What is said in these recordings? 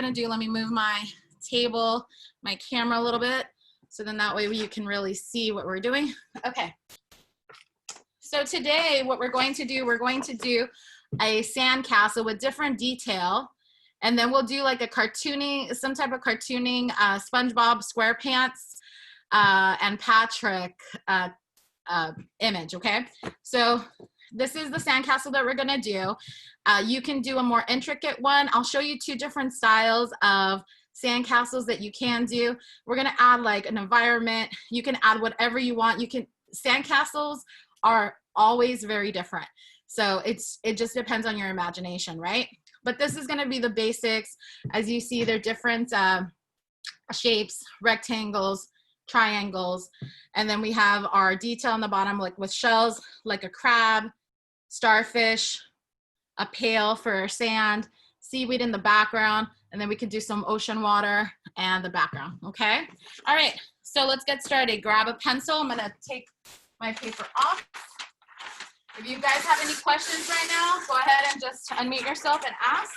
gonna do, let me move my table, my camera a little bit, so then that way you can really see what we're doing. Okay. So today, what we're going to do a sandcastle with different detail, and then we'll do like a cartooning, some type of cartooning, SpongeBob SquarePants and Patrick image, okay? So this is the sandcastle that we're gonna do. You can do a more intricate one. I'll show you two different styles of sandcastles that you can do. We're gonna add like an environment. You can add whatever you want. Sandcastles are always very different. So it just depends on your imagination, right? But this is gonna be the basics. As you see, they're different shapes, rectangles, triangles, and then we have our detail on the bottom, like with shells, like a crab, starfish, a pail for sand, seaweed in the background, and then we can do some ocean water and the background, okay? All right, so let's get started. Grab a pencil. I'm gonna take my paper off. If you guys have any questions right now, go ahead and just unmute yourself and ask,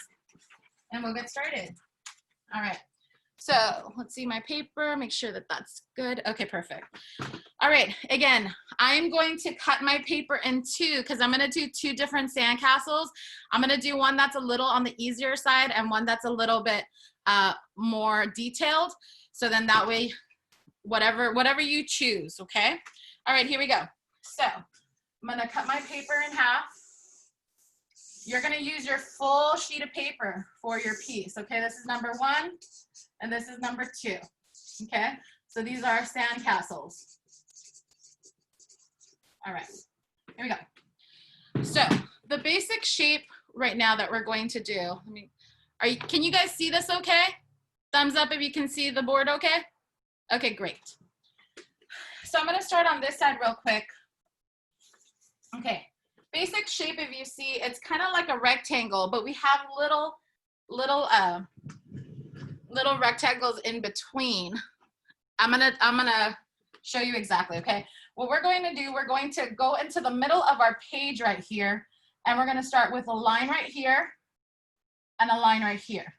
and we'll get started. All right. So let's see my paper, make sure that that's good. Okay, perfect. All right, again, I'm going to cut my paper in two because I'm gonna do two different sandcastles. I'm gonna do one that's a little on the easier side and one that's a little bit more detailed. So then that way, whatever you choose, okay? All right, here we go. So I'm gonna cut my paper in half. You're gonna use your full sheet of paper for your piece, okay? This is number one. And this is number two, okay? So these are sandcastles. All right, here we go. So the basic shape right now that we're going to do, can you guys see this okay? Thumbs up if you can see the board okay? Okay, great. So I'm gonna start on this side real quick. Okay, basic shape, if you see, it's kind of like a rectangle, but we have little rectangles in between. I'm gonna show you exactly, okay? What we're going to do, we're going to go into the middle of our page right here, and we're gonna start with a line right here and a line right here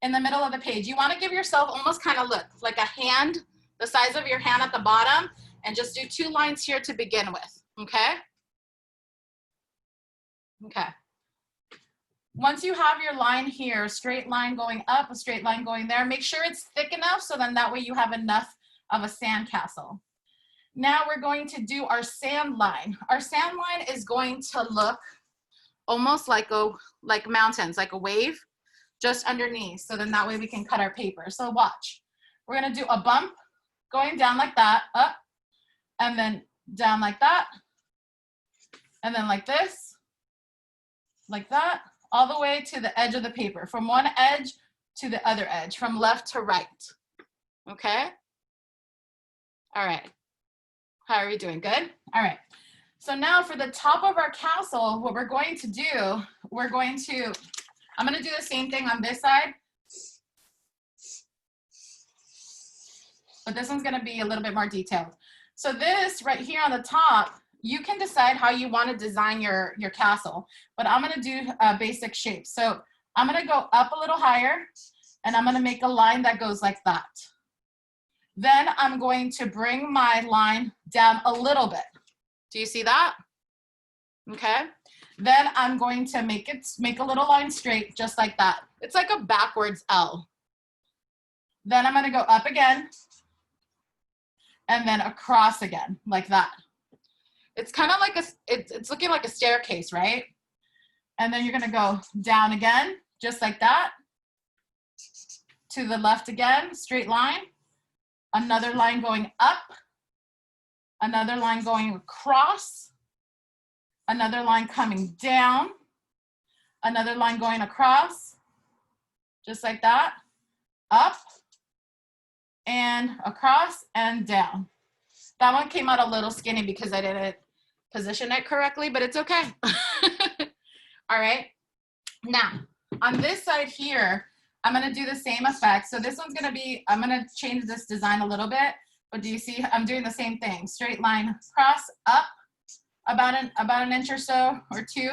in the middle of the page. You wanna give yourself almost kind of look like a hand, the size of your hand at the bottom, and just do two lines here to begin with, okay? Okay. Once you have your line here, a straight line going up, a straight line going there, make sure it's thick enough so then that way you have enough of a sandcastle. Now we're going to do our sand line. Our sand line is going to look almost like mountains, like a wave, just underneath. So then that way we can cut our paper. So watch. We're gonna do a bump going down like that, up, and then down like that, and then like this, like that, all the way to the edge of the paper, from one edge to the other edge, from left to right, okay? All right, how are we doing, good? All right, so now for the top of our castle, what we're going to do, I'm gonna do the same thing on this side, but this one's gonna be a little bit more detailed. So this right here on the top, you can decide how you want to design your castle, but I'm going to do a basic shape. So I'm going to go up a little higher, and I'm going to make a line that goes like that. Then I'm going to bring my line down a little bit. Do you see that? Okay. Then I'm going to make a little line straight, just like that. It's like a backwards L. Then I'm going to go up again, and then across again, like that. It's kind of like it's looking like a staircase, right? And then you're gonna go down again, just like that. To the left again, straight line. Another line going up. Another line going across. Another line coming down. Another line going across, just like that. Up and across and down. That one came out a little skinny because I didn't position it correctly, but it's okay. All right. Now, on this side here, I'm going to do the same effect. So this one's going to be, I'm going to change this design a little bit, but do you see I'm doing the same thing? Straight line across, up, about an inch or so, or two,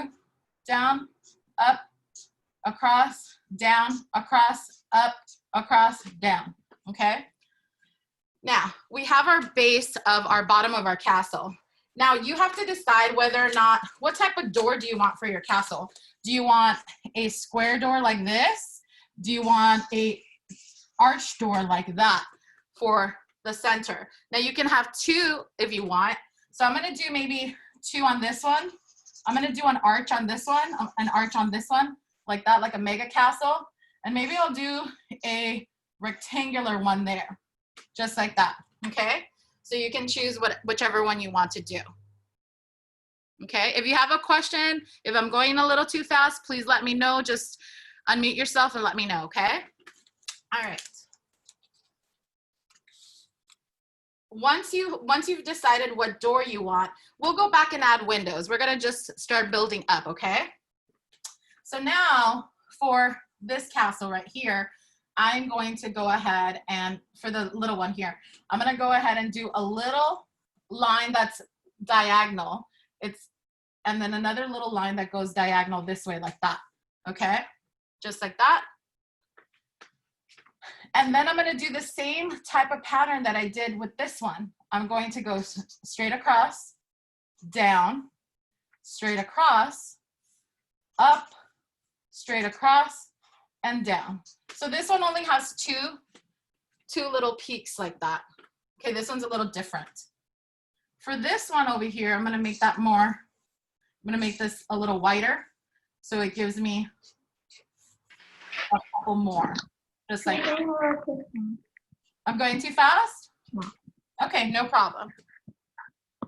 down, up, across, down, across, up, across, down, okay? Now, we have our base of our bottom of our castle. Now, you have to decide whether or not, what type of door do you want for your castle? Do you want a square door like this? Do you want a arch door like that for the center? Now, you can have two if you want. So I'm gonna do maybe two on this one. I'm gonna do an arch on this one, an arch on this one, like that, like a mega castle. And maybe I'll do a rectangular one there, just like that, okay? So you can choose whichever one you want to do. Okay, if you have a question, if I'm going a little too fast, please let me know. Just unmute yourself and let me know, okay? All right. Once you've decided what door you want, we'll go back and add windows. We're gonna just start building up, okay? So now for this castle right here, I'm going to go ahead and, for the little one here, I'm gonna go ahead and do a little line that's diagonal. And then another little line that goes diagonal this way like that, okay? Just like that. And then I'm gonna do the same type of pattern that I did with this one. I'm going to go straight across, down, straight across, up, straight across, and down. So this one only has two little peaks like that. Okay, this one's a little different. For this one over here, I'm gonna make that more, I'm gonna make this a little wider, so it gives me a couple more, just like that. I'm going too fast? Okay, no problem.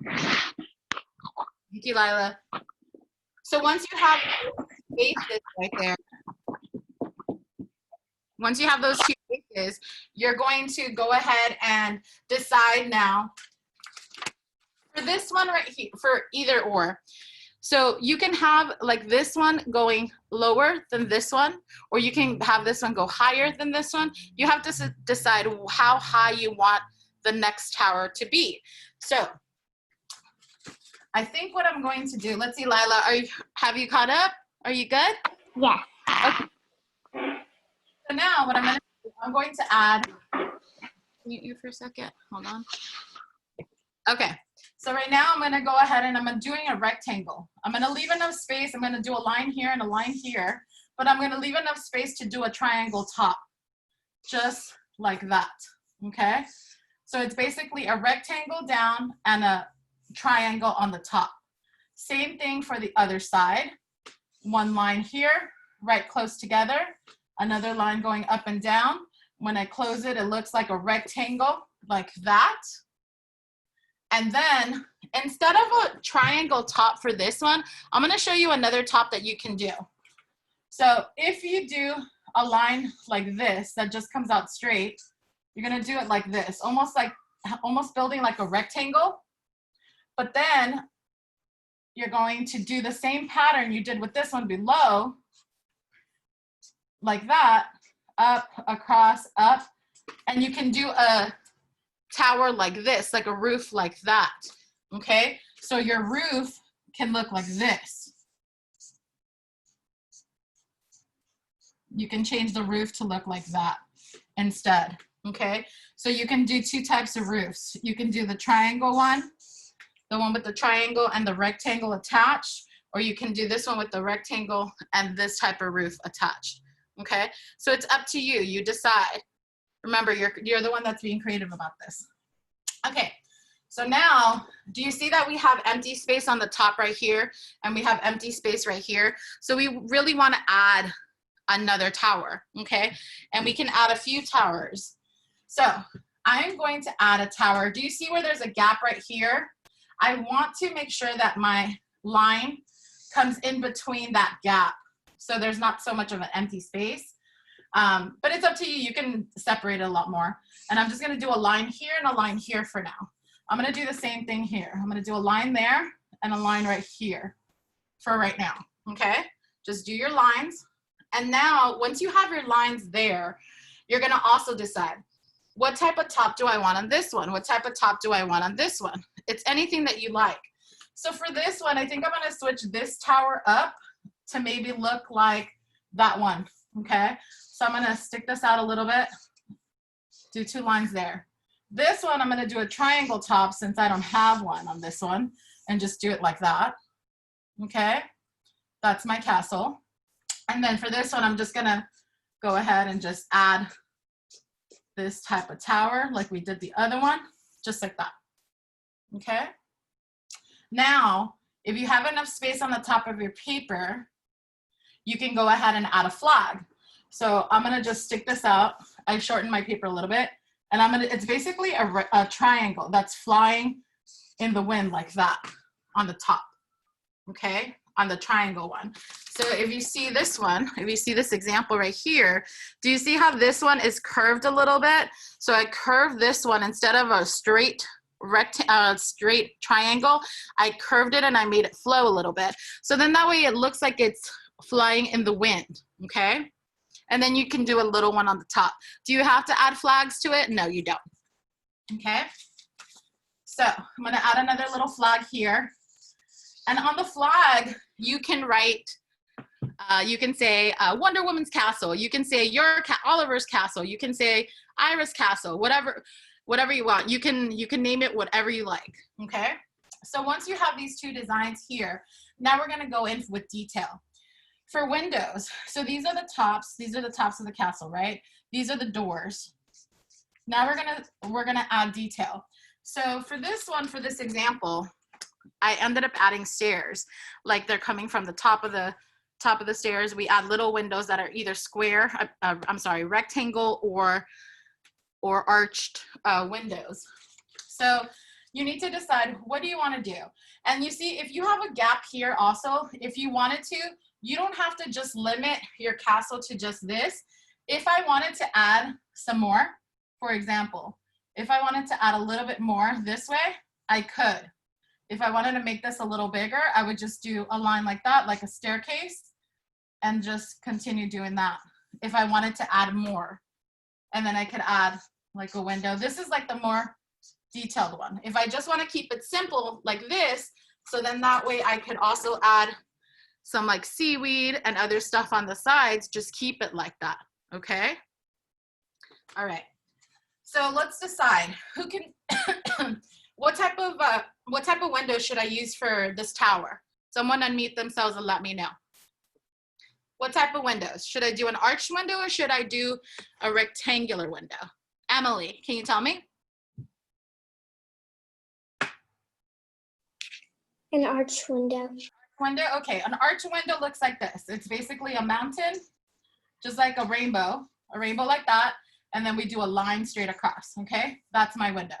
Thank you, Lila. So once you have bases right there, once you have those two bases, you're going to go ahead and decide now for this one right here, for either or. So you can have like this one going lower than this one, or you can have this one go higher than this one. You have to decide how high you want the next tower to be. So I think what I'm going to do, let's see, Lila, have you caught up? Are you good? Yeah. Okay. So now what I'm going to do, I'm going to add, mute you for a second, hold on. Okay, so right now I'm gonna go ahead and I'm doing a rectangle. I'm gonna leave enough space, I'm gonna do a line here and a line here, but I'm gonna leave enough space to do a triangle top, just like that, okay? So it's basically a rectangle down and a triangle on the top. Same thing for the other side. One line here, right close together, another line going up and down. When I close it, it looks like a rectangle, like that. And then instead of a triangle top for this one, I'm gonna show you another top that you can do. So if you do a line like this that just comes out straight, you're gonna do it like this, almost building like a rectangle. But then you're going to do the same pattern you did with this one below, like that, up, across, up, and you can do a tower like this, like a roof like that, okay? So your roof can look like this. You can change the roof to look like that instead, okay? So you can do two types of roofs. You can do the triangle one, the one with the triangle and the rectangle attached, or you can do this one with the rectangle and this type of roof attached, okay? So it's up to you, you decide. Remember, you're the one that's being creative about this. Okay, so now, do you see that we have empty space on the top right here, and we have empty space right here? So we really want to add another tower, okay? And we can add a few towers. So I'm going to add a tower. Do you see where there's a gap right here? I want to make sure that my line comes in between that gap, so there's not so much of an empty space. But it's up to you. You can separate it a lot more. And I'm just going to do a line here and a line here for now. I'm going to do the same thing here. I'm going to do a line there and a line right here for right now. Okay? Just do your lines. And now, once you have your lines there, you're going to also decide, what type of top do I want on this one? What type of top do I want on this one? It's anything that you like. So for this one, I think I'm going to switch this tower up to maybe look like that one, okay? So I'm gonna stick this out a little bit, do 2 lines there. This one, I'm gonna do a triangle top since I don't have one on this one, and just do it like that, okay? That's my castle. And then for this one, I'm just gonna go ahead and just add this type of tower like we did the other one, just like that, okay? Now, if you have enough space on the top of your paper, you can go ahead and add a flag. So I'm gonna just stick this out. I shortened my paper a little bit, and it's basically a triangle that's flying in the wind like that on the top, okay? On the triangle one. So if you see this one, if you see this example right here, do you see how this one is curved a little bit? So I curved this one instead of a straight triangle, I curved it and I made it flow a little bit. So then that way it looks like it's flying in the wind, okay? And then you can do a little one on the top. Do you have to add flags to it? No, you don't, okay? So I'm gonna add another little flag here. And on the flag, you can write, you can say Wonder Woman's castle. You can say Oliver's castle. You can say Iris castle, whatever you want. You can name it whatever you like, okay? So once you have these 2 designs here, now we're gonna go in with detail. For windows, so these are the tops of the castle, right? These are the doors. Now we're gonna add detail. So for this one, for this example, I ended up adding stairs, like they're coming from the top of the stairs. We add little windows that are either square, rectangle or arched windows. So you need to decide, what do you want to do? And you see, if you have a gap here also, if you wanted to, you don't have to just limit your castle to just this. If I wanted to add some more, for example, if I wanted to add a little bit more this way, I could. If I wanted to make this a little bigger, I would just do a line like that, like a staircase, and just continue doing that. If I wanted to add more, and then I could add like a window. This is like the more detailed one. If I just want to keep it simple like this, so then that way I could also add some like seaweed and other stuff on the sides, just keep it like that, okay? All right, so let's decide who can, what type of window should I use for this tower? Someone unmute themselves and let me know. What type of windows? Should I do an arched window or should I do a rectangular window? Emily, can you tell me? An arched window. Window, okay, an arched window looks like this. It's basically a mountain, just like a rainbow like that, and then we do a line straight across, okay? That's my window.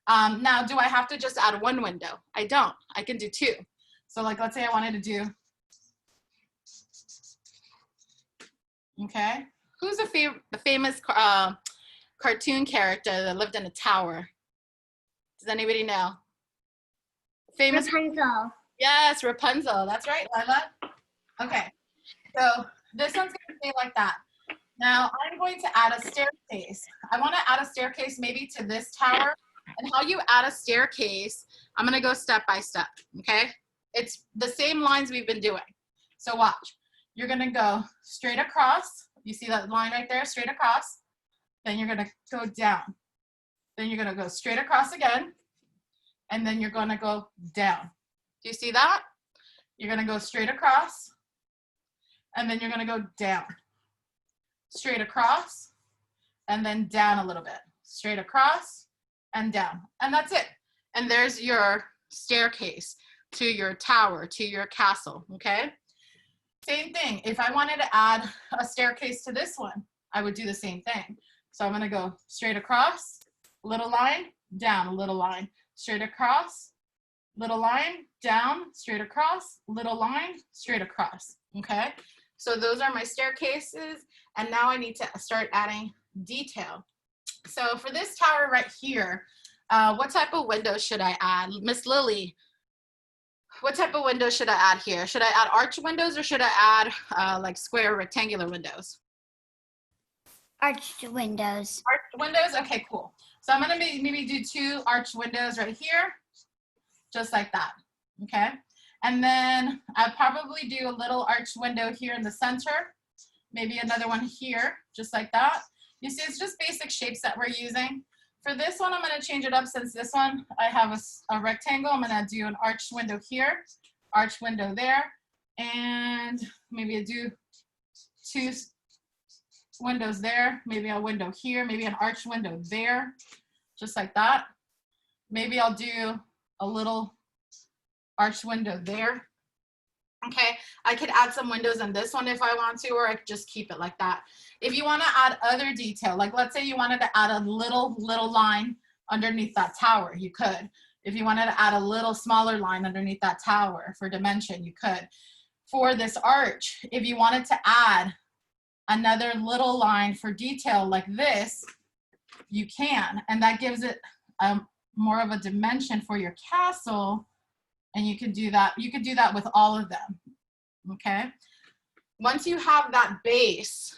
Now, do I have to just add 1 window? I don't, I can do 2. So like, let's say I wanted to do, okay? Who's a famous cartoon character that lived in a tower? Does anybody know? Famous Rapunzel. Yes, Rapunzel. That's right, Lila. Okay, so this one's gonna stay like that. Now I'm going to add a staircase. I want to add a staircase maybe to this tower. And how you add a staircase, I'm gonna go step by step, okay? It's the same lines we've been doing. So watch. You're gonna go straight across. You see that line right there, straight across. Then you're gonna go down. Then you're gonna go straight across again. And then you're gonna go down. Do you see that? You're gonna go straight across. And then you're gonna go down. Straight across. And then down a little bit. Straight across and down. And that's it. And there's your staircase to your tower, to your castle, okay? Same thing. If I wanted to add a staircase to this one, I would do the same thing. So I'm gonna go straight across, little line, down, a little line, straight across, little line, down, straight across, little line, straight across, okay? So those are my staircases, and now I need to start adding detail. So for this tower right here, what type of window should I add? Miss Lily, what type of window should I add here? Should I add arch windows or should I add like square rectangular windows? Arched windows. Arched windows? Okay, cool. So I'm gonna maybe do 2 arched windows right here, just like that, okay? And then I'll probably do a little arched window here in the center, maybe another one here, just like that. You see, it's just basic shapes that we're using. For this one, I'm gonna change it up since this one, I have a rectangle. I'm gonna do an arched window here, arched window there, and maybe I'll do 2 windows there, maybe a window here, maybe an arched window there, just like that. Maybe I'll do a little arched window there. Okay, I could add some windows in this one if I want to, or I could just keep it like that. If you want to add other detail, like let's say you wanted to add a little line underneath that tower, you could. If you wanted to add a little smaller line underneath that tower for dimension, you could. For this arch, if you wanted to add another little line for detail like this, you can, and that gives it more of a dimension for your castle. And you can do that. You could do that with all of them. Okay. Once you have that base,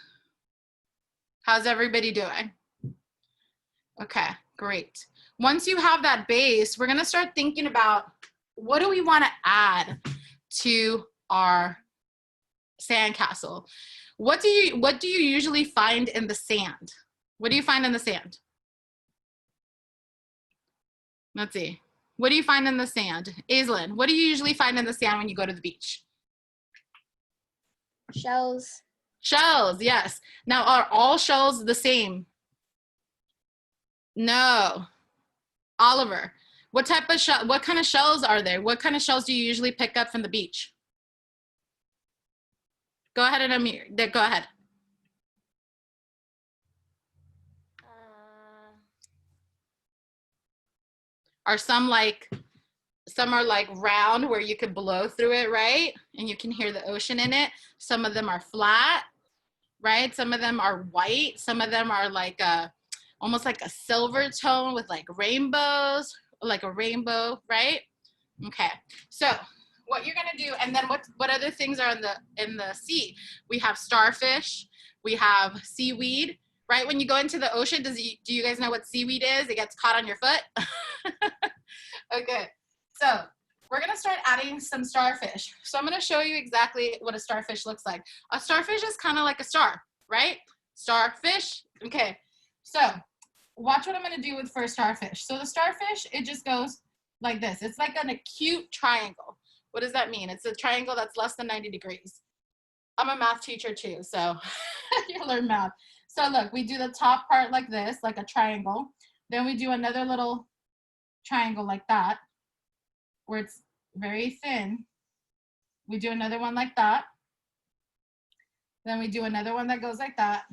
how's everybody doing? Okay, great. Once you have that base, we're going to start thinking about what do we want to add to our sandcastle. What do you usually find in the sand? What do you find in the sand? Let's see. What do you find in the sand? Aislinn, what do you usually find in the sand when you go to the beach? Shells. Shells, yes. Now, are all shells the same? No. Oliver, what type of shell, what kind of shells are there? What kind of shells do you usually pick up from the beach? Go ahead and unmute. Go ahead. Are some are like round where you could blow through it, right? And you can hear the ocean in it. Some of them are flat, right? Some of them are white. Some of them are like almost like a silver tone with like rainbows, like a rainbow, right? Okay, so what you're gonna do, and then what other things are in the sea? We have starfish, we have seaweed, right? When you go into the ocean, do you guys know what seaweed is? It gets caught on your foot. Okay, so we're gonna start adding some starfish. So I'm gonna show you exactly what a starfish looks like. A starfish is kind of like a star, right? Starfish, okay. So watch what I'm gonna do with first starfish. So the starfish, it just goes like this. It's like an acute triangle. What does that mean? It's a triangle that's less than 90 degrees. I'm a math teacher too, so you learn math. So look, we do the top part like this, like a triangle. Then we do another little triangle like that, where it's very thin. We do another one like that. Then we do another one that goes like that.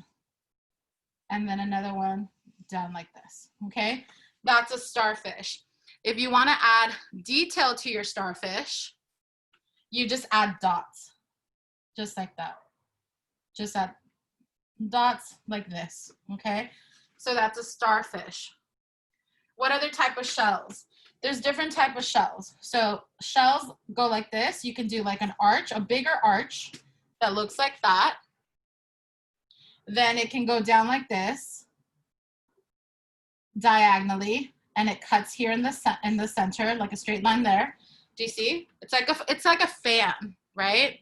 And then another one down like this, okay? That's a starfish. If you wanna add detail to your starfish, you just add dots, just like that. Just add dots like this, okay? So that's a starfish. What other type of shells? There's different type of shells. So shells go like this. You can do like an arch, a bigger arch that looks like that. Then it can go down like this, diagonally, and it cuts here in the center, like a straight line there. Do you see? It's like a fan, right?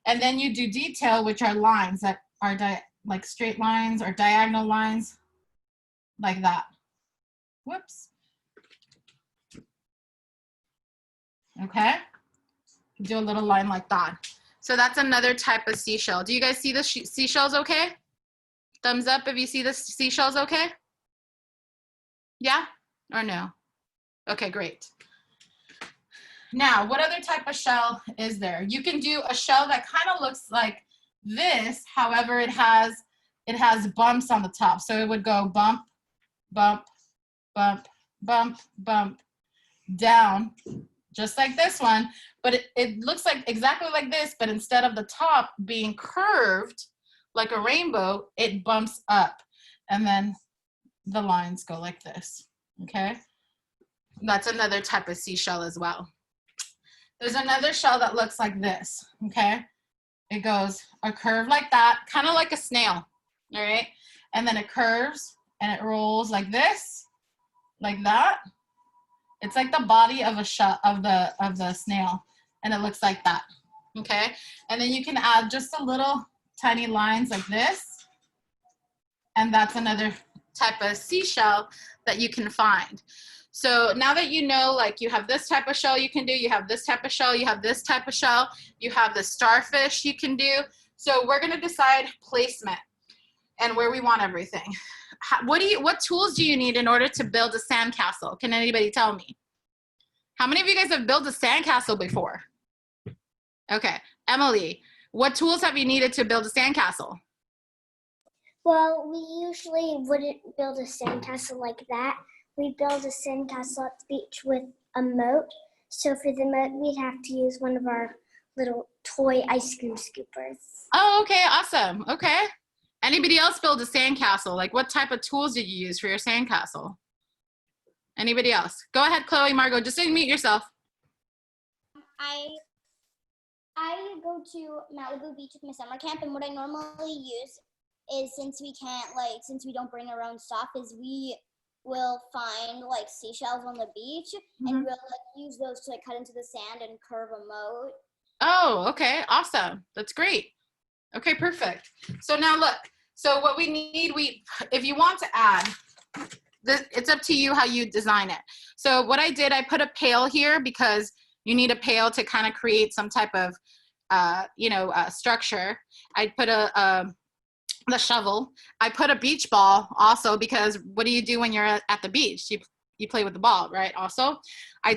And then you do detail, which are lines that are like straight lines or diagonal lines, like that. Whoops. Okay. Do a little line like that. So that's another type of seashell. Do you guys see the seashells okay? Thumbs up if you see the seashells okay? Yeah or no? Okay, great. Now, what other type of shell is there? You can do a shell that kind of looks like this. However, it has bumps on the top. So it would go bump, bump, bump, bump, bump, down, just like this one. But it looks like exactly like this, but instead of the top being curved like a rainbow, it bumps up. And then the lines go like this, okay? That's another type of seashell as well. There's another shell that looks like this, okay? It goes a curve like that, kind of like a snail, all right? And then it curves and it rolls like this, like that. It's like the body of a shell of the snail. and it looks like that, okay? And then you can add just a little tiny lines like this, and that's another type of seashell that you can find. So now that you know, like you have this type of shell you can do, you have this type of shell, you have this type of shell, you have the starfish you can do. So we're gonna decide placement and where we want everything. What tools do you need in order to build a sandcastle? Can anybody tell me? How many of you guys have built a sandcastle before? Okay, Emily, what tools have you needed to build a sandcastle? Well, we usually wouldn't build a sandcastle like that. We build a sandcastle at the beach with a moat. So for the moat, we'd have to use one of our little toy ice cream scoopers. Oh, okay, awesome. Okay. Anybody else build a sandcastle? Like what type of tools did you use for your sandcastle? Anybody else? Go ahead, Chloe, Margot, just unmute yourself. I go to Malibu Beach with my summer camp, and what I normally use is, since we don't bring our own stuff, is we will find like seashells on the beach, and we'll use those to cut into the sand and curve a moat. Oh, okay, awesome. That's great. Okay, perfect. So now look, so what we need, if you want to add, it's up to you how you design it. So what I did, I put a pail here because you need a pail to kind of create some type of, structure. I put the shovel. I put a beach ball also because what do you do when you're at the beach? You play with the ball, right? Also, I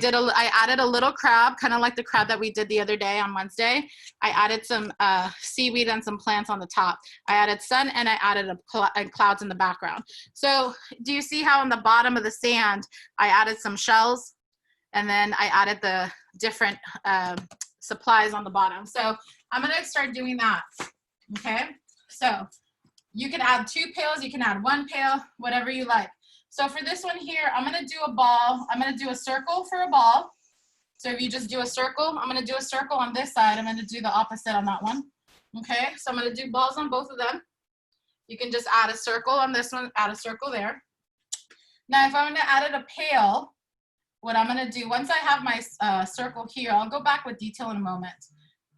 added a little crab, kind of like the crab that we did the other day on Wednesday. I added some seaweed and some plants on the top. I added sun and I added clouds in the background. So do you see how on the bottom of the sand, I added some shells and then I added the different supplies on the bottom. So I'm gonna start doing that, okay? So you can add 2 pails, you can add 1 pail, whatever you like. So for this one here, I'm gonna do a ball. I'm gonna do a circle for a ball. So if you just do a circle, I'm gonna do a circle on this side. I'm gonna do the opposite on that one. Okay, so I'm gonna do balls on both of them. You can just add a circle on this one, add a circle there. Now if I'm gonna add a pail, what I'm gonna do, once I have my circle here, I'll go back with detail in a moment.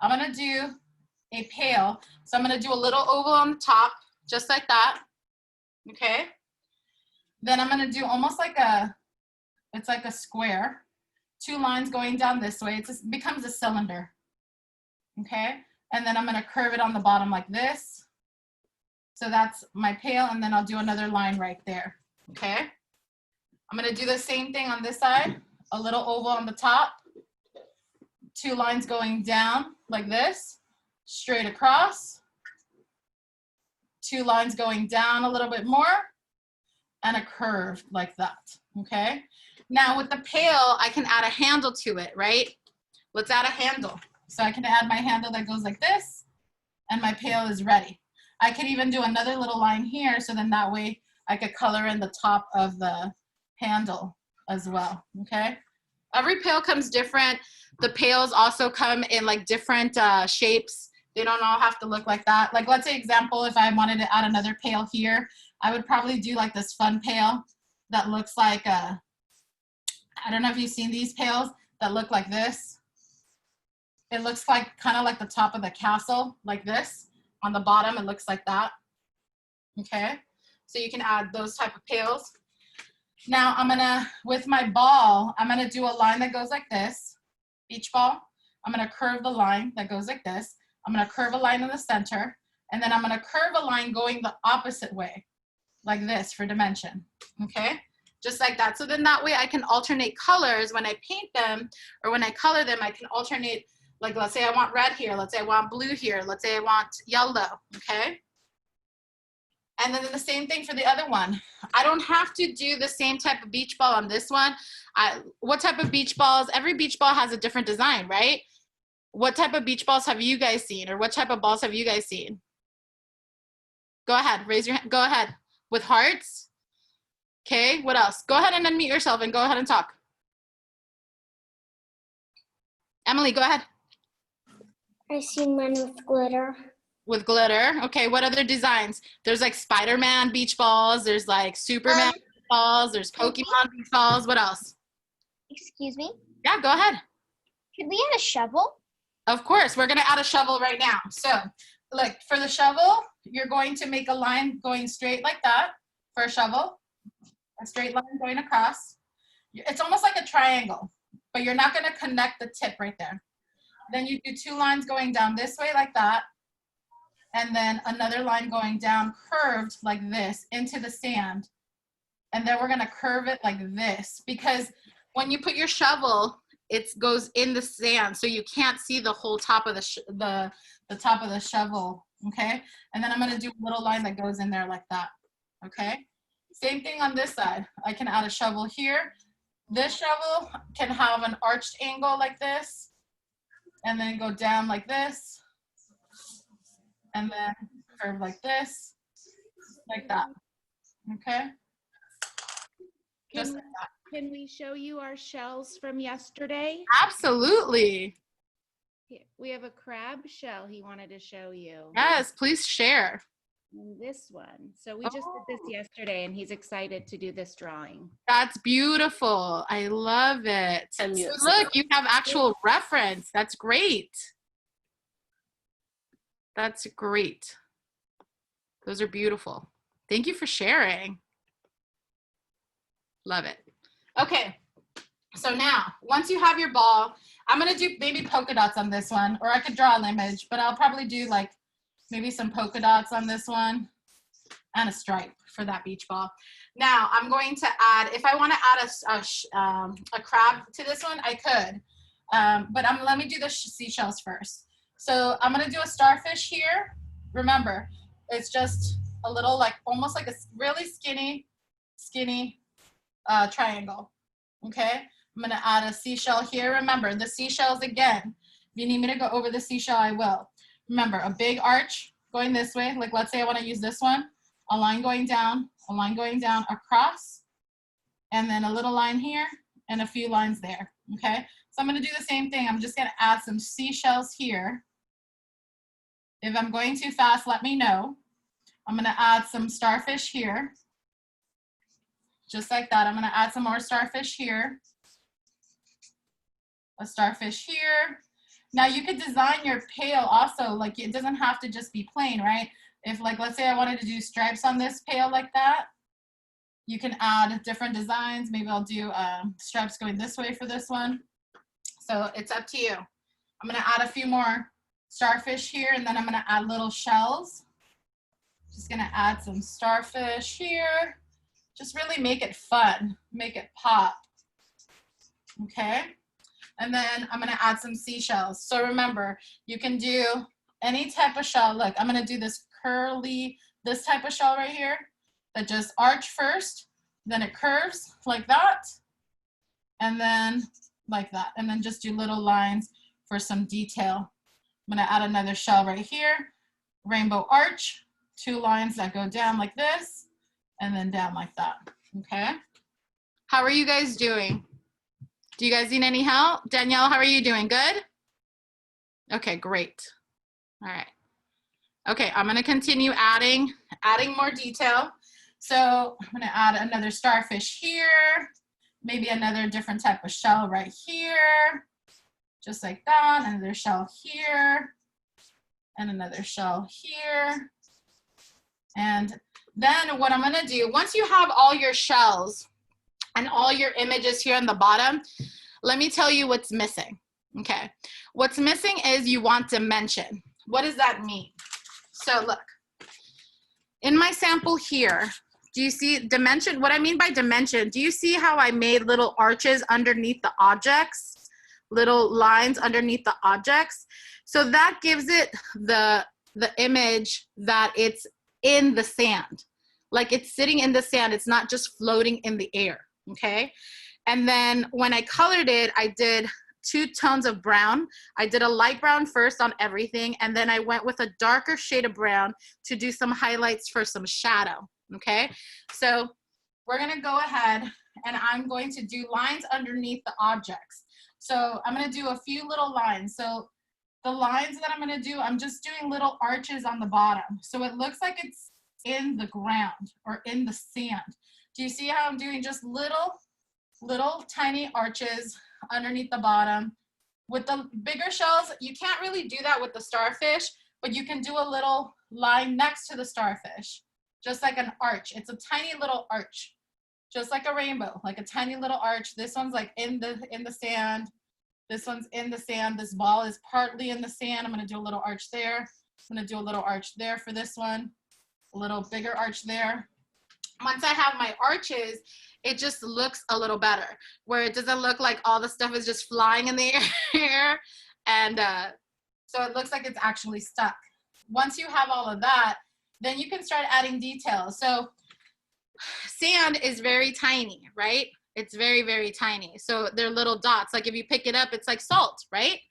I'm gonna do a pail. So I'm gonna do a little oval on the top, just like that, okay? Then I'm gonna do almost like it's like a square, 2 lines going down this way. It just becomes a cylinder, okay? And then I'm gonna curve it on the bottom like this. So that's my pail, and then I'll do another line right there, okay? I'm gonna do the same thing on this side, a little oval on the top, 2 lines going down like this, straight across, 2 lines going down a little bit more, and a curve like that, okay? Now with the pail, I can add a handle to it, right? Let's add a handle. So I can add my handle that goes like this, and my pail is ready. I could even do another little line here, so then that way I could color in the top of the handle as well, okay? Every pail comes different. The pails also come in like different shapes. They don't all have to look like that. Like let's say example, if I wanted to add another pail here, I would probably do like this fun pail that looks like I don't know if you've seen these pails that look like this. It looks like kind of like the top of the castle, like this. On the bottom, it looks like that. Okay, so you can add those type of pails. Now I'm gonna, with my ball, I'm gonna do a line that goes like this, beach ball. I'm gonna curve the line that goes like this. I'm gonna curve a line in the center, and then I'm gonna curve a line going the opposite way, like this for dimension, okay? Just like that. So then that way I can alternate colors when I paint them, or when I color them, I can alternate, like let's say I want red here, let's say I want blue here, let's say I want yellow, okay? And then the same thing for the other one. I don't have to do the same type of beach ball on this one. What type of beach balls? Every beach ball has a different design, right? What type of beach balls have you guys seen? Or what type of balls have you guys seen? Go ahead, raise your hand, go ahead. With hearts? Okay, what else? Go ahead and unmute yourself and go ahead and talk. Emily, go ahead. I've seen one with glitter. With glitter. Okay, what other designs? There's like Spider-Man beach balls. There's like Superman beach balls. There's Pokemon beach balls. What else? Excuse me? Yeah, go ahead. Could we add a shovel? Of course, we're gonna add a shovel right now. So look, for the shovel, you're going to make a line going straight like that for a shovel, a straight line going across. It's almost like a triangle, but you're not gonna connect the tip right there. Then you do 2 lines going down this way like that, and then another line going down curved like this into the sand. And then we're gonna curve it like this, because when you put your shovel, it goes in the sand, so you can't see the whole top of the top of the shovel, okay? And then I'm gonna do a little line that goes in there like that, okay? Same thing on this side. I can add a shovel here. This shovel can have an arched angle like this, and then go down like this, and then curve like this, like that, okay? Just like that. Can we show you our shells from yesterday? Absolutely. We have a crab shell he wanted to show you. Yes, please share. And this one. So we just did this yesterday and he's excited to do this drawing. That's beautiful. I love it. So look, you have actual reference. That's great. That's great. Those are beautiful. Thank you for sharing. Love it. Okay, so now, once you have your ball, I'm gonna do maybe polka dots on this one, or I could draw an image, but I'll probably do like maybe some polka dots on this one and a stripe for that beach ball. Now, I'm going to add, if I wanna add a crab to this one, I could, but let me do the seashells first. So I'm gonna do a starfish here. Remember, it's just a little like, almost like a really skinny triangle, okay? I'm gonna add a seashell here. Remember, the seashells again, if you need me to go over the seashell, I will. Remember, a big arch going this way, like let's say I wanna use this one, a line going down across, and then a little line here, and a few lines there, okay? So I'm gonna do the same thing. I'm just gonna add some seashells here. If I'm going too fast, let me know. I'm gonna add some starfish here. Just like that. I'm gonna add some more starfish here. A starfish here. Now you could design your pail also, like it doesn't have to just be plain, right? If like, let's say I wanted to do stripes on this pail like that, you can add different designs. Maybe I'll do stripes going this way for this one. So it's up to you. I'm gonna add a few more starfish here, and then I'm gonna add little shells. Just gonna add some starfish here. Just really make it fun, make it pop, okay? And then I'm gonna add some seashells. So remember, you can do any type of shell. Look, I'm gonna do this curly, this type of shell right here that just arch first, then it curves like that, and then like that, and then just do little lines for some detail. I'm gonna add another shell right here, rainbow arch, 2 lines that go down like this, and then down like that, okay? How are you guys doing? Do you guys need any help? Danielle, how are you doing? Good? Okay, great. All right. Okay, I'm gonna continue adding more detail. So I'm gonna add another starfish here, maybe another different type of shell right here, just like that, another shell here, and another shell here. And then what I'm gonna do, once you have all your shells and all your images here on the bottom, let me tell you what's missing, okay? What's missing is you want dimension. What does that mean? So look, in my sample here, do you see dimension? What I mean by dimension, do you see how I made little arches underneath the objects? Little lines underneath the objects? So that gives it the image that it's in the sand. Like it's sitting in the sand, it's not just floating in the air, okay? And then when I colored it, I did 2 tones of brown. I did a light brown first on everything, and then I went with a darker shade of brown to do some highlights for some shadow, okay? So we're gonna go ahead and I'm going to do lines underneath the objects. So I'm gonna do a few little lines. So the lines that I'm gonna do, I'm just doing little arches on the bottom. So it looks like it's in the ground or in the sand. Do you see how I'm doing just little tiny arches underneath the bottom With the bigger shells, you can't really do that with the starfish, but you can do a little line next to the starfish, just like an arch. It's a tiny little arch, just like a rainbow, like a tiny little arch. This one's like in the sand. This one's in the sand. This ball is partly in the sand. I'm gonna do a little arch there. I'm gonna do a little arch there for this one, a little bigger arch there. Once I have my arches, it just looks a little better, where it doesn't look like all the stuff is just flying in the air. And so it looks like it's actually stuck. Once you have all of that, then you can start adding details. So sand is very tiny, right? It's very, very tiny. So they're little dots. Like if you pick it up, it's like salt, right?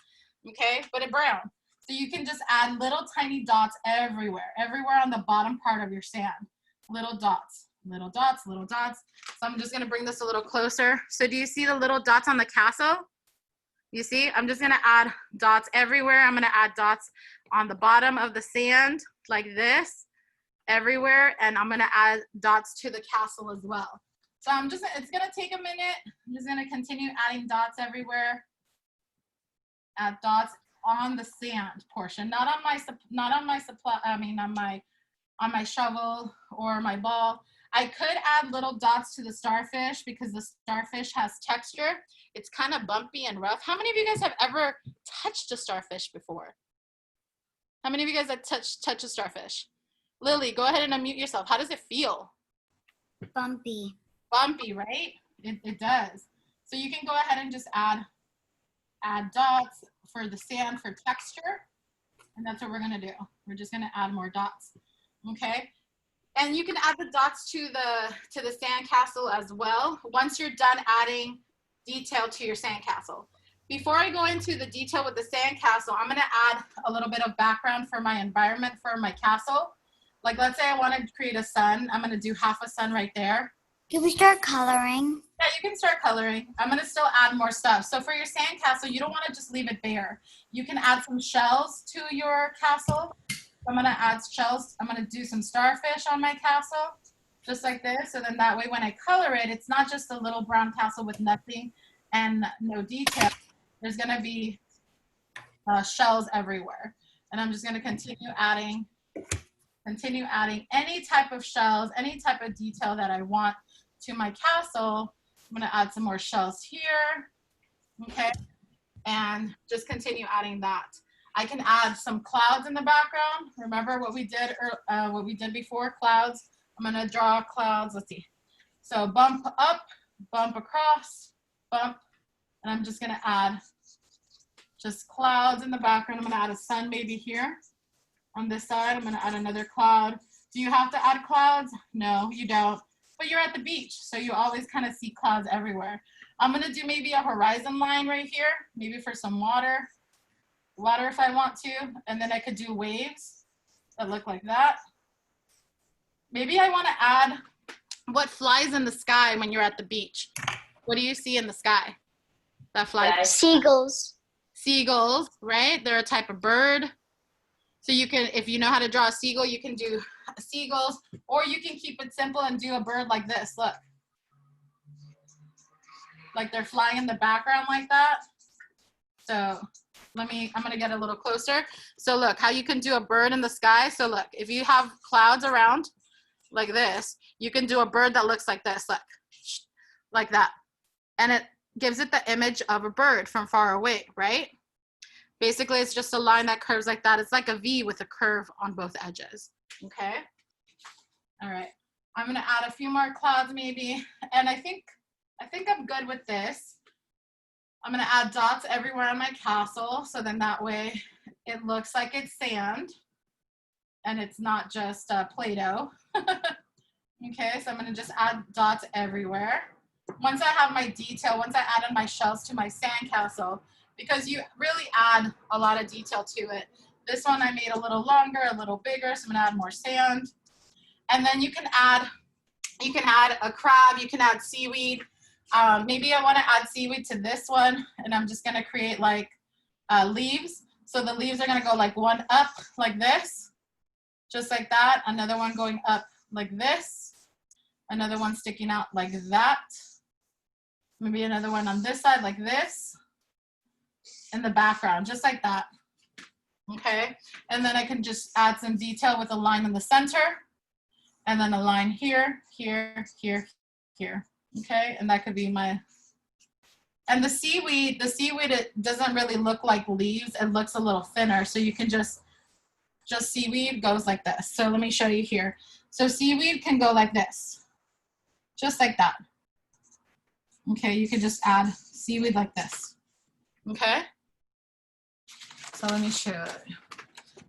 Okay, but it's brown. So you can just add little tiny dots everywhere on the bottom part of your sand. Little dots, little dots, little dots. So I'm just gonna bring this a little closer. So do you see the little dots on the castle? You see, I'm just gonna add dots everywhere. I'm gonna add dots on the bottom of the sand like this, everywhere. And I'm gonna add dots to the castle as well. So it's gonna take a minute. I'm just gonna continue adding dots everywhere. Add dots on the sand portion, not on my shovel or my ball. I could add little dots to the starfish because the starfish has texture. It's kind of bumpy and rough. How many of you guys have ever touched a starfish before? How many of you guys have touched a starfish? Lily, go ahead and unmute yourself. How does it feel? Bumpy. Bumpy, right? It does. So you can go ahead and just add dots for the sand for texture. And that's what we're gonna do. We're just gonna add more dots, okay? And you can add the dots to the sandcastle as well once you're done adding detail to your sandcastle. Before I go into the detail with the sandcastle, I'm gonna add a little bit of background for my environment for my castle. Like let's say I wanna create a sun. I'm gonna do half a sun right there. Can we start coloring? Yeah, you can start coloring. I'm gonna still add more stuff. So for your sandcastle, you don't wanna just leave it bare. You can add some shells to your castle. I'm gonna add shells. I'm gonna do some starfish on my castle, just like this. So then that way when I color it, it's not just a little brown castle with nothing and no detail. There's gonna be shells everywhere. And I'm just gonna continue adding any type of shells, any type of detail that I want to my castle. I'm gonna add some more shells here, okay? And just continue adding that. I can add some clouds in the background. Remember what we did before, clouds? I'm gonna draw clouds, let's see. So bump up, bump across, bump, and I'm just gonna add just clouds in the background. I'm gonna add a sun maybe here. On this side, I'm gonna add another cloud. Do you have to add clouds? No, you don't, but you're at the beach, so you always kind of see clouds everywhere. I'm gonna do maybe a horizon line right here, maybe for some water if I want to, and then I could do waves that look like that. Maybe I wanna add what flies in the sky when you're at the beach. What do you see in the sky that flies? Seagulls. Seagulls, right? They're a type of bird. So you can, if you know how to draw a seagull, you can do seagulls, or you can keep it simple and do a bird like this, look. Like they're flying in the background like that. So I'm gonna get a little closer. So look how you can do a bird in the sky. So look, if you have clouds around like this, you can do a bird that looks like this, look, like that. And it gives it the image of a bird from far away, right? Basically, it's just a line that curves like that. It's like a V with a curve on both edges, okay? All right, I'm gonna add a few more clouds maybe. And I think I'm good with this. I'm gonna add dots everywhere on my castle. So then that way it looks like it's sand and it's not just Play-Doh. Okay, so I'm gonna just add dots everywhere. Once I have my detail, once I added my shells to my sandcastle, because you really add a lot of detail to it. This one I made a little longer, a little bigger, so I'm gonna add more sand. And then you can add a crab, you can add seaweed. Maybe I wanna add seaweed to this one, and I'm just gonna create like leaves. So the leaves are gonna go like one up like this, just like that. Another one going up like this. Another one sticking out like that. Maybe another one on this side like this. in the background, just like that. Okay, and then I can just add some detail with a line in the center, and then a line here, here, here, here. Okay, and that could be my, and the seaweed, it doesn't really look like leaves, it looks a little thinner, so you can just seaweed goes like this. So let me show you here. So seaweed can go like this, just like that. Okay, you can just add seaweed like this. Okay, so let me show you.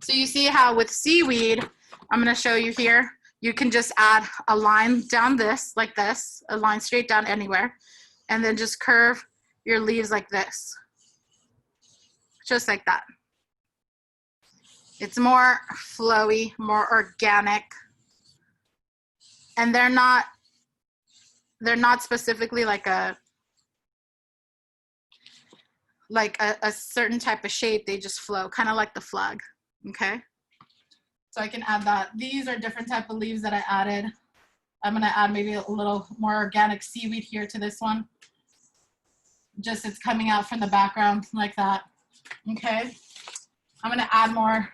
So you see how with seaweed, I'm gonna show you here, you can just add a line down this, like this, a line straight down anywhere, and then just curve your leaves like this, just like that. It's more flowy, more organic, and they're not specifically like a certain type of shape. They just flow, kind of like the flag. Okay, so I can add that. These are different type of leaves that I added. I'm gonna add maybe a little more organic seaweed here to this one. Just it's coming out from the background like that. Okay, I'm gonna add more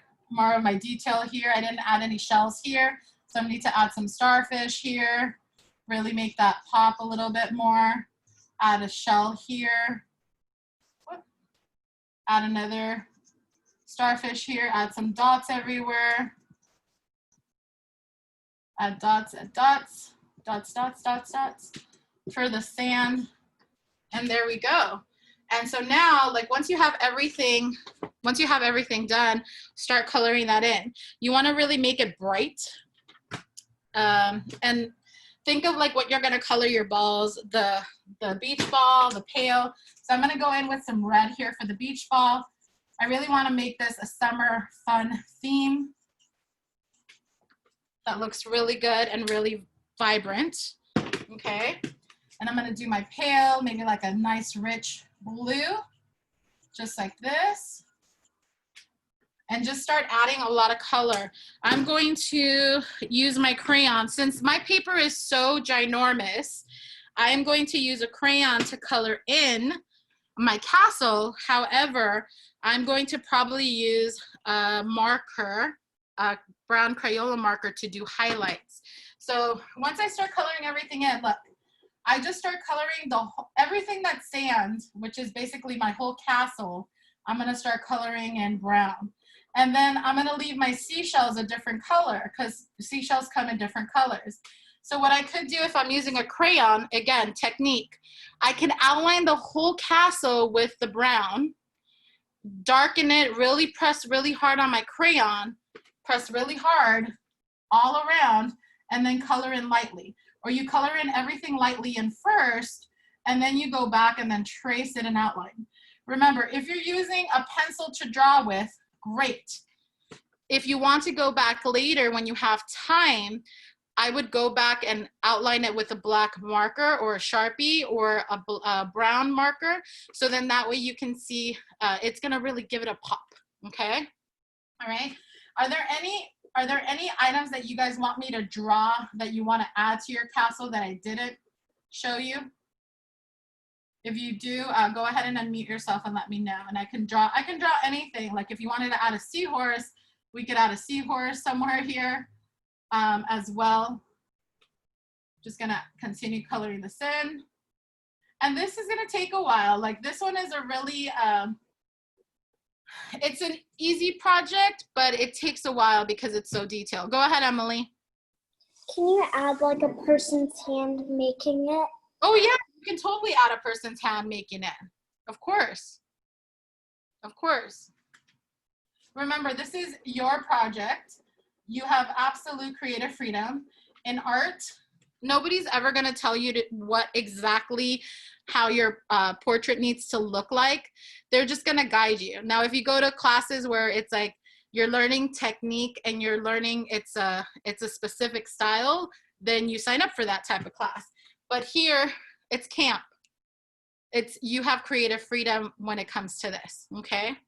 of my detail here. I didn't add any shells here, so I need to add some starfish here, really make that pop a little bit more. Add a shell here. Add another starfish here, add some dots everywhere. Add dots, dots, dots, dots, dots, dots for the sand. And there we go. And so now, like once you have everything done, start coloring that in. You want to really make it bright. And think of like what you're gonna color your balls, the beach ball, the pail. So I'm gonna go in with some red here for the beach ball. I really want to make this a summer fun theme that looks really good and really vibrant. Okay, and I'm going to do my pail, maybe like a nice rich blue, just like this, and just start adding a lot of color. I'm going to use my crayon. Since my paper is so ginormous, I'm going to use a crayon to color in my castle. However, I'm going to probably use a marker, a brown Crayola marker, to do highlights. So once I start coloring everything in, look, I just start coloring everything that's sand, which is basically my whole castle. I'm gonna start coloring in brown. And then I'm gonna leave my seashells a different color because seashells come in different colors. So what I could do if I'm using a crayon, again, technique, I can outline the whole castle with the brown, darken it, really press really hard on my crayon, press really hard all around, and then color in lightly. Or you color in everything lightly in first, and then you go back and then trace it and outline. Remember, if you're using a pencil to draw with, great. If you want to go back later when you have time, I would go back and outline it with a black marker or a Sharpie or a brown marker. So then that way you can see, it's gonna really give it a pop, okay? All right, are there any items that you guys want me to draw that you wanna add to your castle that I didn't show you? If you do, go ahead and unmute yourself and let me know. And I can draw anything. Like if you wanted to add a seahorse, we could add a seahorse somewhere here. As well. Just gonna continue coloring this in. And this is gonna take a while. Like this one is a really, it's an easy project, but it takes a while because it's so detailed. Go ahead, Emily. Can you add like a person's hand making it? Oh yeah, you can totally add a person's hand making it. Of course. Of course. Remember, this is your project. You have absolute creative freedom. In art, nobody's ever gonna tell you what exactly how your portrait needs to look like. They're just gonna guide you. Now, if you go to classes where it's like you're learning technique and you're learning it's a specific style, then you sign up for that type of class. But here, it's camp. You have creative freedom when it comes to this, okay?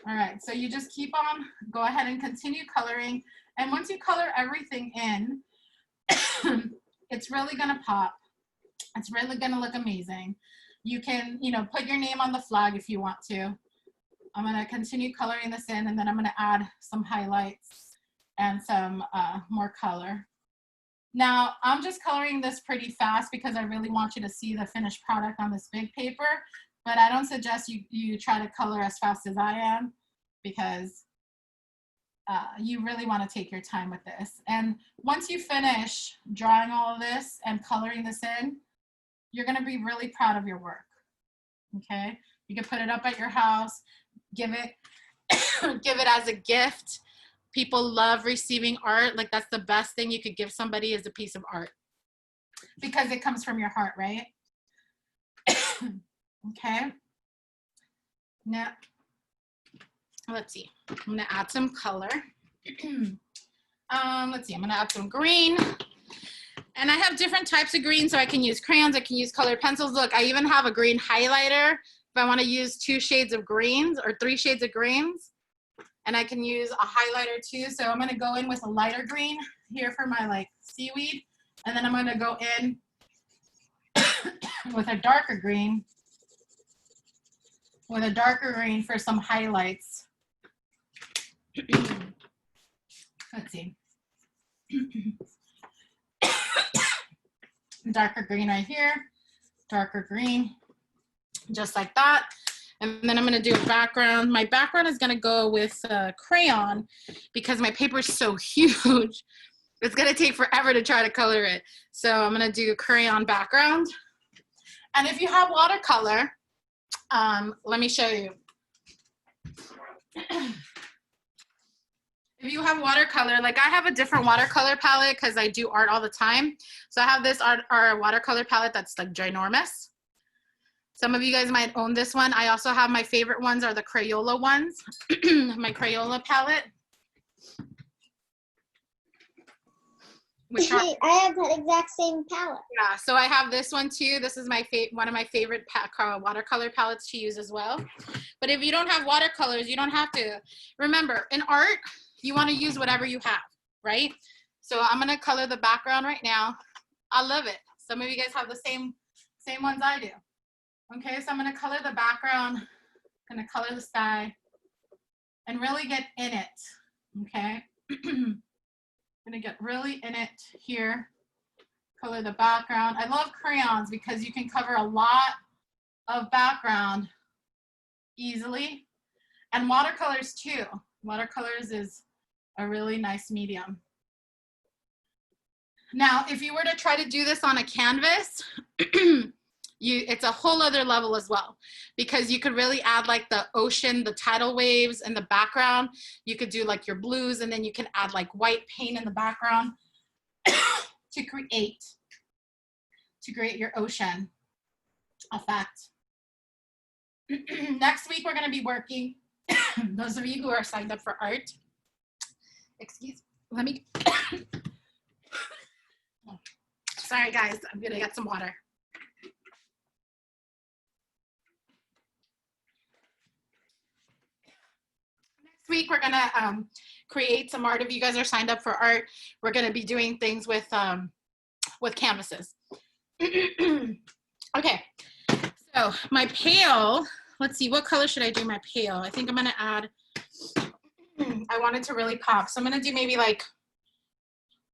All right, so you just keep on, go ahead and continue coloring. And once you color everything in, it's really gonna pop. It's really gonna look amazing. You can, you know, put your name on the flag if you want to. I'm gonna continue coloring this in, and then I'm gonna add some highlights and some more color. Now, I'm just coloring this pretty fast because I really want you to see the finished product on this big paper, but I don't suggest you try to color as fast as I am, because you really want to take your time with this. And once you finish drawing all of this and coloring this in, you're going to be really proud of your work. Okay, you can put it up at your house, give it give it as a gift. People love receiving art. Like, that's the best thing you could give somebody, is a piece of art, because it comes from your heart, right? Okay, now let's see, I'm gonna add some color. Let's see, I'm gonna add some green. And I have different types of green, so I can use crayons, I can use colored pencils. Look, I even have a green highlighter if I want to use 2 shades of greens or 3 shades of greens. And I can use a highlighter too. So I'm gonna go in with a lighter green here for my like seaweed. And then I'm gonna go in with a darker green for some highlights. Let's see. Darker green right here, darker green, just like that. And then I'm gonna do a background. My background is gonna go with crayon, because my paper is so huge. It's gonna take forever to try to color it. So I'm gonna do a crayon background. And if you have watercolor, let me show you. If you have watercolor, like I have a different watercolor palette because I do art all the time. So I have this watercolor palette that's like ginormous. Some of you guys might own this one. I also have my favorite ones are the Crayola ones, my Crayola palette. I have that exact same palette. Yeah, so I have this one too. This is my one of my favorite watercolor palettes to use as well. But if you don't have watercolors, you don't have to. Remember, in art, you want to use whatever you have, right? So I'm gonna color the background right now. I love it. Some of you guys have the same ones I do. Okay, so I'm gonna color the background, gonna color the sky, and really get in it, okay? Gonna get really in it here, color the background. I love crayons because you can cover a lot of background easily, and watercolors too. Watercolors is a really nice medium. Now, if you were to try to do this on a canvas, it's a whole other level as well, because you could really add like the ocean, the tidal waves in the background. You could do like your blues, and then you can add like white paint in the background to create your ocean effect. Next week, we're going to be working, those of you who are signed up for art, let me, sorry guys, I'm going to get some water. Next week, we're going to create some art. If you guys are signed up for art, we're going to be doing things with canvases. Okay, so my pail, let's see, what color should I do my pail? I think I'm going to add, I want it to really pop. So I'm going to do maybe like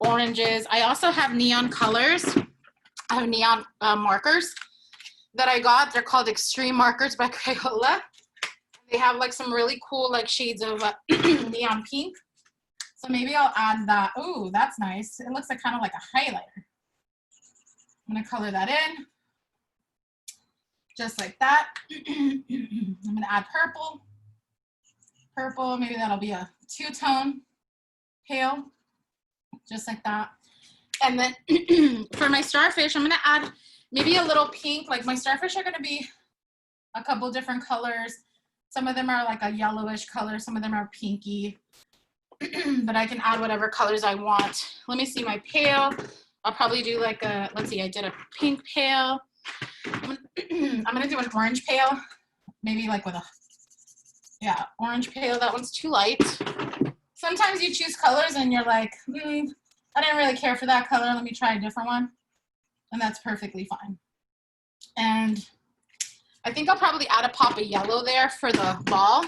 oranges. I also have neon colors. I have neon markers that I got. They're called Extreme Markers by Crayola. They have like some really cool like shades of neon pink. So maybe I'll add that. Ooh, that's nice. It looks like kind of like a highlighter. I'm gonna color that in. Just like that. I'm gonna add purple. Purple, maybe that'll be a 2-tone pale. Just like that. And then for my starfish, I'm gonna add maybe a little pink. Like my starfish are gonna be a couple different colors. Some of them are like a yellowish color, some of them are pinky, but I can add whatever colors I want. Let me see my pail. I'll probably do like a, let's see, I did a pink pail. I'm gonna do an orange pail, maybe like with a, yeah, orange pail. That one's too light. Sometimes you choose colors and you're like, I didn't really care for that color. Let me try a different one. And that's perfectly fine. And I think I'll probably add a pop of yellow there for the ball.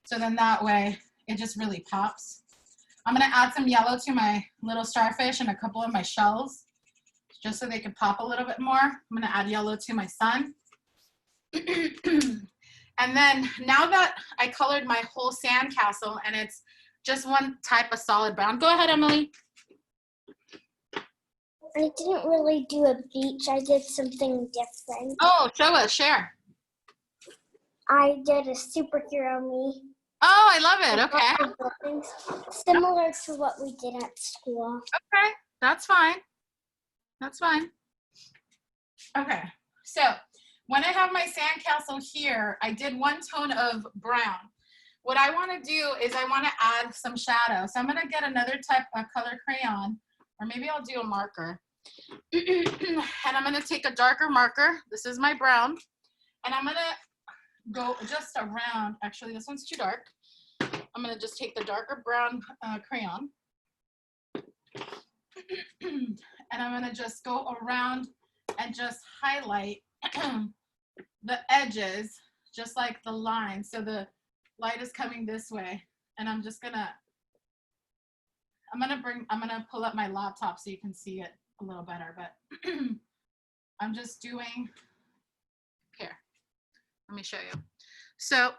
So then that way it just really pops. I'm gonna add some yellow to my little starfish and a couple of my shells, just so they can pop a little bit more. I'm gonna add yellow to my sun. And then now that I colored my whole sandcastle and it's just one type of solid brown. Go ahead, Emily. I didn't really do a beach. I did something different. Oh, show us, share. I did a superhero me. Oh, I love it, okay. Similar to what we did at school. Okay, that's fine. That's fine. Okay, so when I have my sandcastle here, I did one tone of brown. What I want to do is I want to add some shadow. So I'm going to get another type of color crayon, or maybe I'll do a marker. And I'm going to take a darker marker. This is my brown. And I'm going to go just around. Actually, this one's too dark. I'm going to just take the darker brown crayon. And I'm going to just go around and just highlight the edges, just like the line. So the light is coming this way. And I'm gonna pull up my laptop so you can see it a little better, but I'm just doing, here, let me show you. So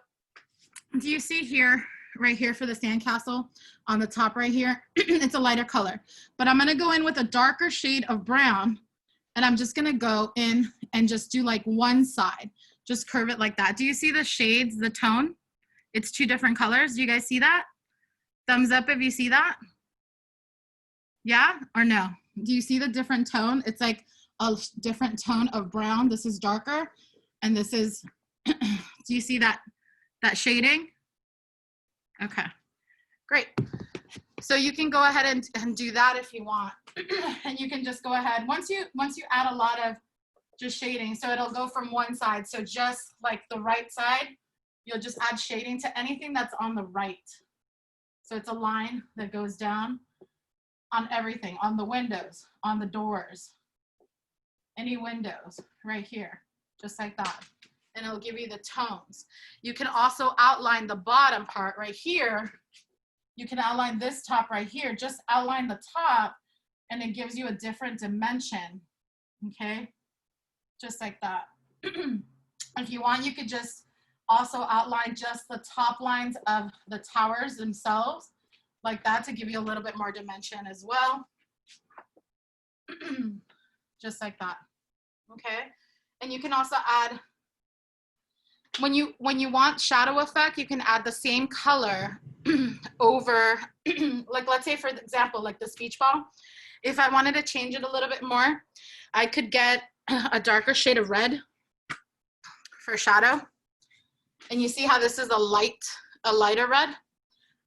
do you see here, right here for the sandcastle on the top right here, it's a lighter color, but I'm gonna go in with a darker shade of brown and I'm just gonna go in and just do like one side, just curve it like that. Do you see the shades, the tone? It's two different colors. Do you guys see that? Thumbs up if you see that. Yeah or no? Do you see the different tone? It's like a different tone of brown. This is darker and this is, do you see that shading? Okay, great. So you can go ahead and do that if you want. And you can just go ahead, once you add a lot of just shading, so it'll go from one side. So just like the right side, you'll just add shading to anything that's on the right. So it's a line that goes down on everything, on the windows, on the doors, any windows right here, just like that. And it'll give you the tones. You can also outline the bottom part right here. You can outline this top right here, just outline the top and it gives you a different dimension, okay? Just like that. If you want, you could just also outline just the top lines of the towers themselves, like that, to give you a little bit more dimension as well. Just like that, okay? And you can also add, when you want shadow effect, you can add the same color over, like let's say for example, like this beach ball. If I wanted to change it a little bit more, I could get a darker shade of red for shadow. And you see how this is a lighter red?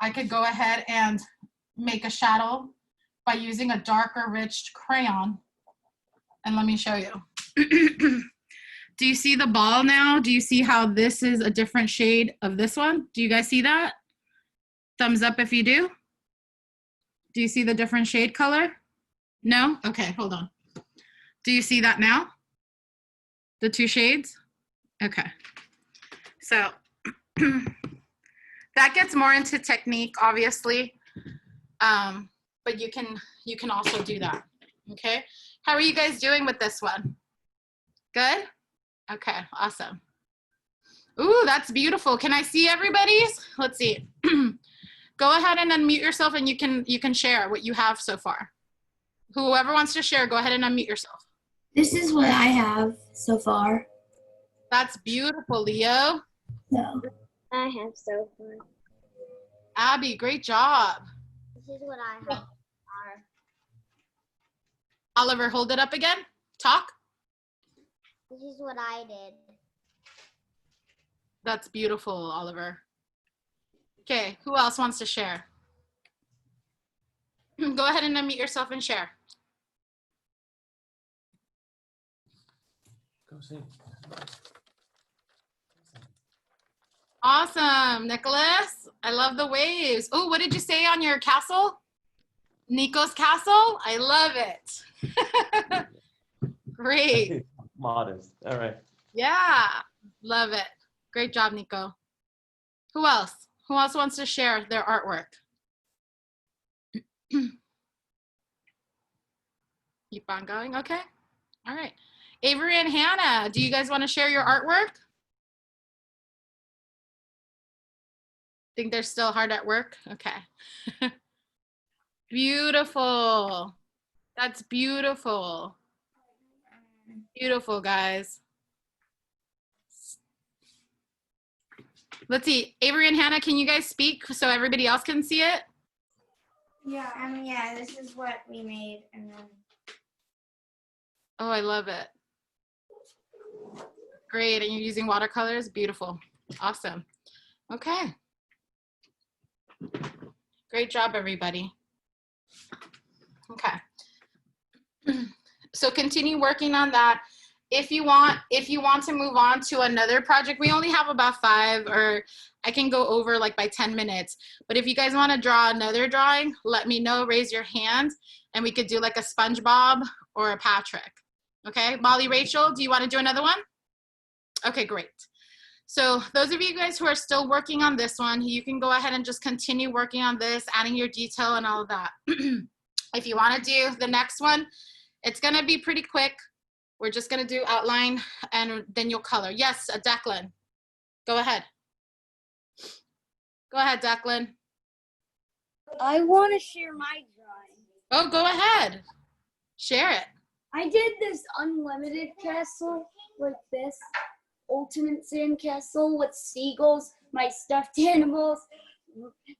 I could go ahead and make a shadow by using a darker rich crayon. And let me show you. Do you see the ball now? Do you see how this is a different shade of this one? Do you guys see that? Thumbs up if you do. Do you see the different shade color? No? Okay, hold on. Do you see that now? The two shades? Okay. So that gets more into technique, obviously, but you can also do that, okay? How are you guys doing with this one? Good? Okay, awesome. Ooh, that's beautiful. Can I see everybody's? Let's see. Go ahead and unmute yourself and you can share what you have so far. Whoever wants to share, go ahead and unmute yourself. This is what I have so far. That's beautiful, Leo. No. I have so far. Abby, great job. This is what I have. Oliver, hold it up again. Talk. This is what I did. That's beautiful, Oliver. Okay, who else wants to share? Go ahead and unmute yourself and share. Go see. Awesome, Nicholas. I love the waves. Oh, what did you say on your castle? Nico's castle? I love it. Great. Modest. All right. Yeah, Love it. Great job, Nico. Who else? Who else wants to share their artwork? Keep on going. Okay. All right. Avery and Hannah, do you guys want to share your artwork? Think they're still hard at work? Okay. Beautiful. That's beautiful. Beautiful, guys. Let's see. Avery and Hannah, can you guys speak so everybody else can see it? Yeah, yeah, this is what we made. And then Oh, I love it. Great. And you're using watercolors? Beautiful. Awesome. Okay. Great job, everybody. Okay. So continue working on that. If you want to move on to another project, we only have about 5, or I can go over like by 10 minutes. But if you guys want to draw another drawing, let me know, raise your hand, and we could do like a SpongeBob or a Patrick. Okay, Molly, Rachel, do you want to do another one? Okay, great. So those of you guys who are still working on this one, you can go ahead and just continue working on this, adding your detail and all of that. If you want to do the next one, it's going to be pretty quick. We're just going to do outline and then you'll color. Yes, Declan. Go ahead. Go ahead, Declan. I want to share my drawing. Oh, go ahead. Share it. I did this unlimited castle like this, ultimate sandcastle with seagulls, my stuffed animals,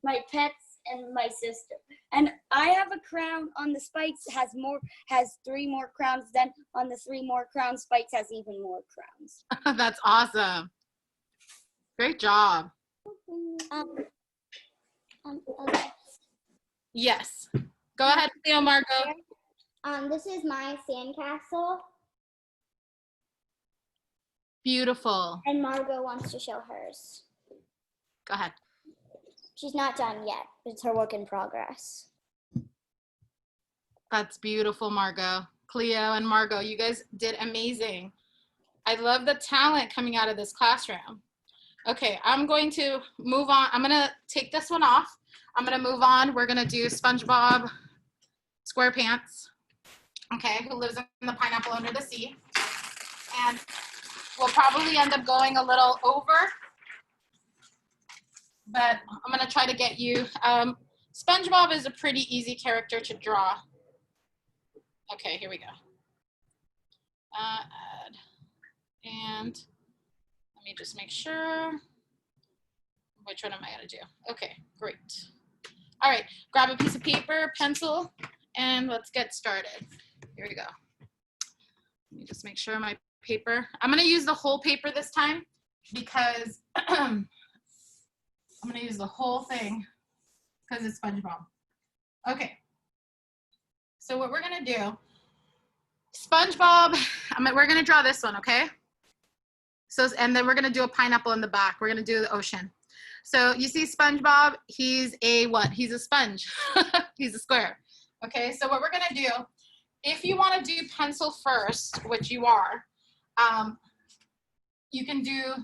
my pets, and my sister. And I have a crown on the spikes, has 3 more crowns, then on the 3 more crowns, spikes has even more crowns. That's awesome. Great job. Okay. Yes. Go ahead, Leo Marco. This is my sandcastle, Beautiful. and Margot wants to show hers. Go ahead. She's not done yet, but it's her work in progress. That's beautiful, Margot. Cleo and Margot, you guys did amazing. I love the talent coming out of this classroom. Okay, I'm going to move on. I'm going to take this one off. I'm going to move on. We're going to do SpongeBob SquarePants, okay, who lives in the pineapple under the sea. And we'll probably end up going a little over, but I'm going to try to get you. SpongeBob is a pretty easy character to draw. Okay, here we go. Add. And let me just make sure. Which one am I going to do? Okay, great. All right, grab a piece of paper, pencil, and let's get started. Here we go. Let me just make sure my paper. I'm going to use the whole paper this time because I'm going to use the whole thing because it's SpongeBob. Okay. So what we're going to do, SpongeBob, we're going to draw this one, okay? So, and then we're going to do a pineapple in the back. We're going to do the ocean. So you see SpongeBob, he's a what? He's a sponge. He's a square. Okay, so what we're going to do, if you want to do pencil first, which you are, you can do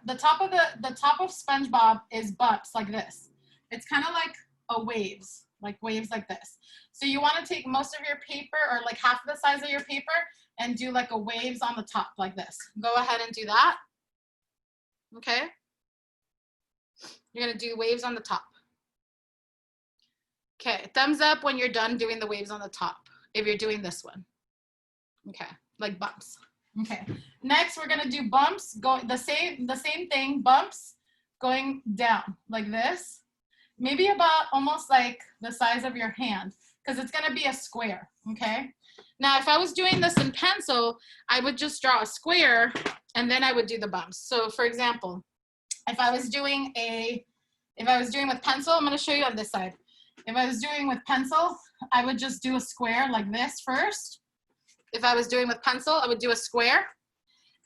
the top of SpongeBob is bumps like this. It's kind of like a waves like this. So you want to take most of your paper, or like half the size of your paper, and do like a waves on the top like this. Go ahead and do that. Okay. You're going to do waves on the top. Okay, thumbs up when you're done doing the waves on the top, if you're doing this one. Okay, like bumps. Okay, next we're gonna do bumps, the same thing, bumps going down like this. Maybe about almost like the size of your hand, because it's gonna be a square, okay? Now, if I was doing this in pencil, I would just draw a square and then I would do the bumps. So for example, if I was doing with pencil, I'm gonna show you on this side. If I was doing with pencil, I would just do a square like this first. If I was doing with pencil, I would do a square.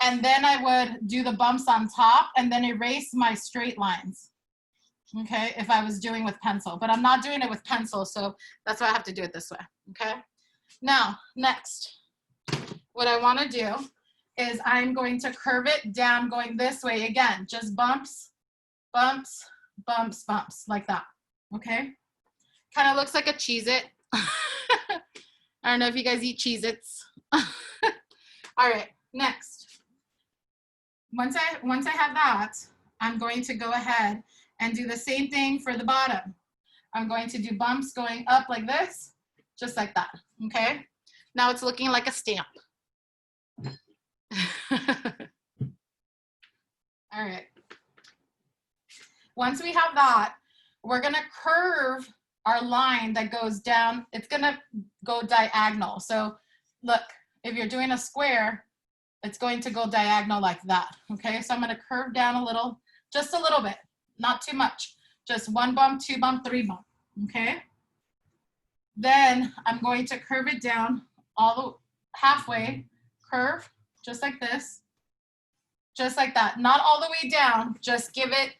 And then I would do the bumps on top and then erase my straight lines. Okay, if I was doing with pencil. But I'm not doing it with pencil, so that's why I have to do it this way. Okay? Now, next, what I want to do is I'm going to curve it down going this way again, just bumps, bumps, bumps, bumps, like that, okay? Kind of looks like a Cheez-It. I don't know if you guys eat Cheez-Its. All right, next. Once I have that, I'm going to go ahead and do the same thing for the bottom. I'm going to do bumps going up like this, just like that, okay? Now it's looking like a stamp. All right. Once we have that, we're gonna curve our line that goes down. It's gonna go diagonal. So look, if you're doing a square, it's going to go diagonal like that, okay? So I'm gonna curve down a little, just a little bit, not too much. Just 1 bump, 2 bump, 3 bump, okay? Then I'm going to curve it down all the halfway, curve, just like this, just like that. Not all the way down, just give it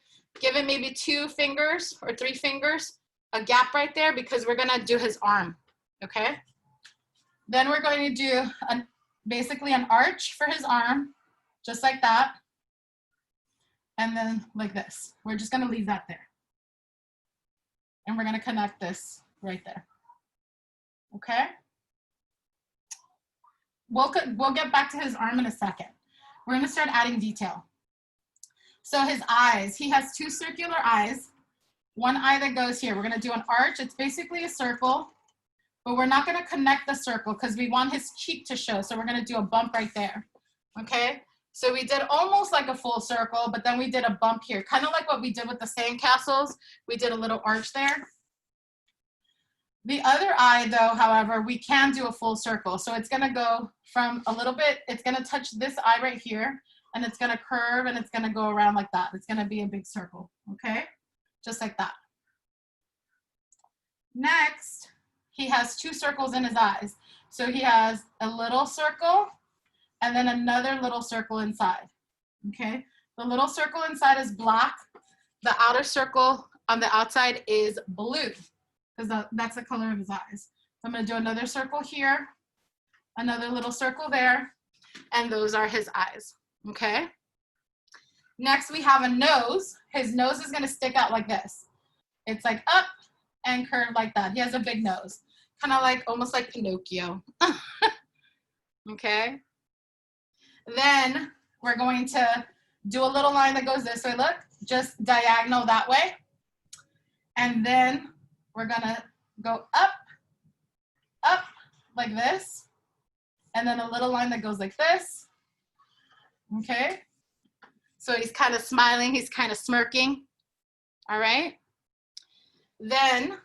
maybe 2 fingers or 3 fingers, a gap right there, because we're gonna do his arm, okay? Then we're going to do basically an arch for his arm, just like that. And then like this. We're just gonna leave that there. And we're gonna connect this right there, okay? We'll get back to his arm in a second. We're gonna start adding detail. So his eyes, he has 2 circular eyes, 1 eye that goes here. We're gonna do an arch. It's basically a circle, but we're not gonna connect the circle because we want his cheek to show. So we're gonna do a bump right there, okay? So we did almost like a full circle, but then we did a bump here, kind of like what we did with the sandcastles. We did a little arch there. The other eye though, however, we can do a full circle. So it's gonna go from a little bit, it's gonna touch this eye right here, and it's gonna curve and it's gonna go around like that. It's gonna be a big circle, okay? Just like that. Next, he has 2 circles in his eyes. So he has a little circle and then another little circle inside, okay? The little circle inside is black. The outer circle on the outside is blue, because that's the color of his eyes. So I'm gonna do another circle here, another little circle there, and those are his eyes, okay? Next, we have a nose. His nose is gonna stick out like this. It's like up and curved like that. He has a big nose, kind of like, almost like Pinocchio, okay? Then we're going to do a little line that goes this way, look, just diagonal that way. And then we're gonna go up, up, like this. And then a little line that goes like this, okay? So he's kind of smiling, he's kind of smirking, all right? Then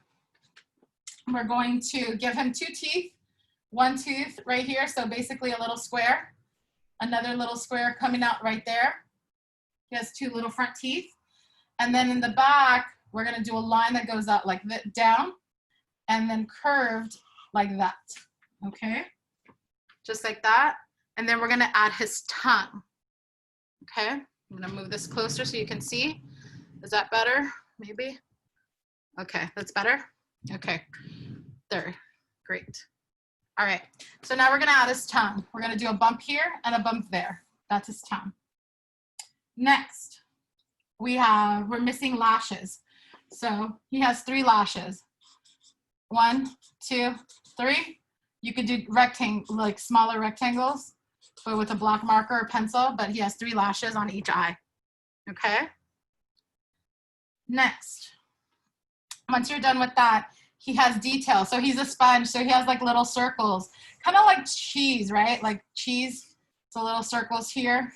we're going to give him 2 teeth, 1 tooth right here, so basically a little square, another little square coming out right there. He has 2 little front teeth. And then in the back, we're gonna do a line that goes out like that, down, and then curved like that, okay? Just like that. And then we're gonna add his tongue, okay? I'm gonna move this closer so you can see. Is that better, maybe? Okay, that's better? Okay, there, great. All right, so now we're gonna add his tongue. We're gonna do a bump here and a bump there. That's his tongue. Next, we're missing lashes. So he has 3 lashes. 1, 2, 3. You could do like smaller rectangles, but with a black marker or pencil, but he has 3 lashes on each eye, okay? Next, once you're done with that, he has detail. So he's a sponge, so he has like little circles, kind of like cheese, right? Like cheese, so little circles here.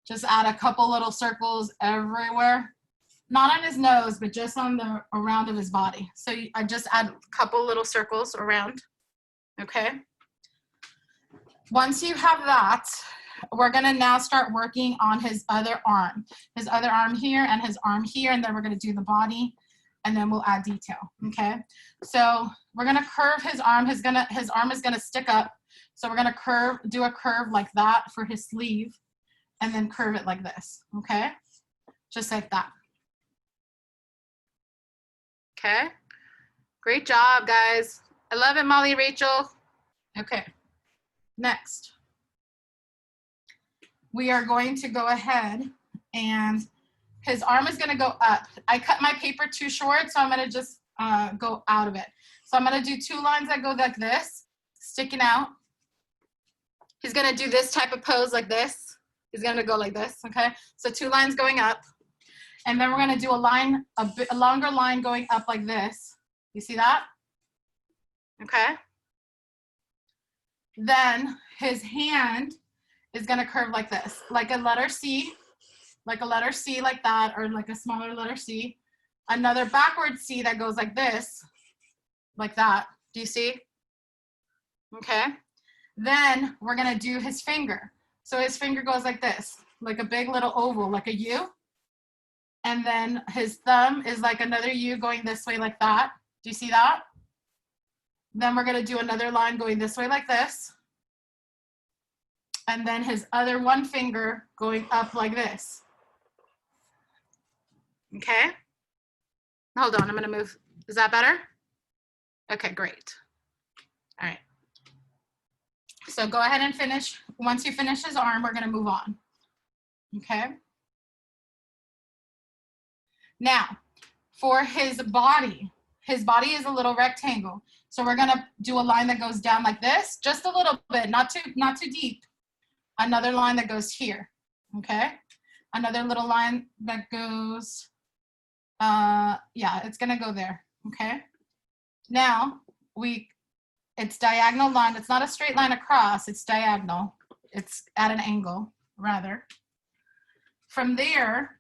Just add a couple little circles everywhere. Not on his nose, but just on the around of his body. So I just add a couple little circles around, okay? Once you have that, we're gonna now start working on his other arm. His other arm here and his arm here, and then we're gonna do the body, and then we'll add detail, okay? So we're gonna curve his arm. His arm is gonna stick up. So we're gonna do a curve like that for his sleeve, and then curve it like this, okay? Just like that. Okay, great job, guys. I love it, Molly, Rachel. Okay, next. we are going to go ahead and his arm is gonna go up. I cut my paper too short, so I'm gonna just go out of it. So I'm gonna do 2 lines that go like this, sticking out. He's gonna do this type of pose like this. He's gonna go like this, okay? So 2 lines going up. And then we're gonna do a line, a longer line going up like this. You see that? Okay. Then his hand is gonna curve like this, like a letter C, like that, or like a smaller letter C. Another backward C that goes like this, like that. Do you see? Okay. Then we're gonna do his finger. So his finger goes like this, like a big little oval, like a U. And then his thumb is like another U going this way like that. Do you see that? Then we're gonna do another line going this way like this. And then his other one finger going up like this. Okay. Hold on, I'm gonna move. Is that better? Okay, great. All right. So go ahead and finish. Once you finish his arm, we're gonna move on. Okay. Now, for his body is a little rectangle. So we're gonna do a line that goes down like this, just a little bit, not too deep. Another line that goes here, okay? Another little line that goes, yeah, it's gonna go there, okay? Now, it's diagonal line. It's not a straight line across, it's diagonal. It's at an angle, rather. From there,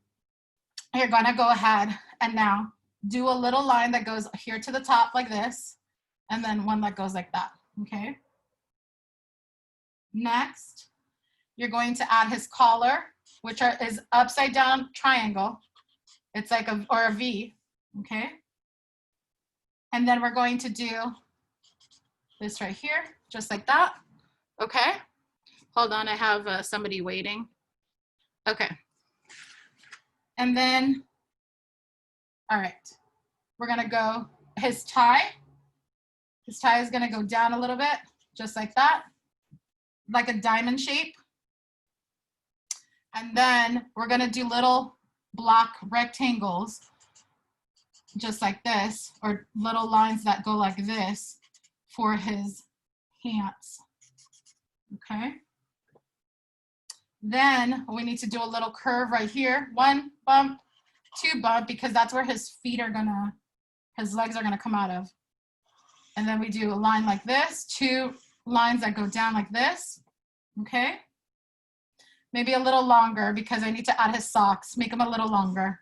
you're gonna go ahead and now do a little line that goes here to the top like this, and then one that goes like that, okay? Next, you're going to add his collar, which is upside down triangle. It's like a V, okay? And then we're going to do this right here, just like that, okay? Hold on, I have somebody waiting. Okay. And then, all right, we're gonna go, his tie is gonna go down a little bit, just like that, like a diamond shape. And then we're gonna do little block rectangles, just like this, or little lines that go like this for his hands, okay? Then we need to do a little curve right here. 1 bump, 2 bump, because that's where his feet are gonna, his legs are gonna come out of. And then we do a line like this, 2 lines that go down like this, okay? Maybe a little longer because I need to add his socks, make them a little longer.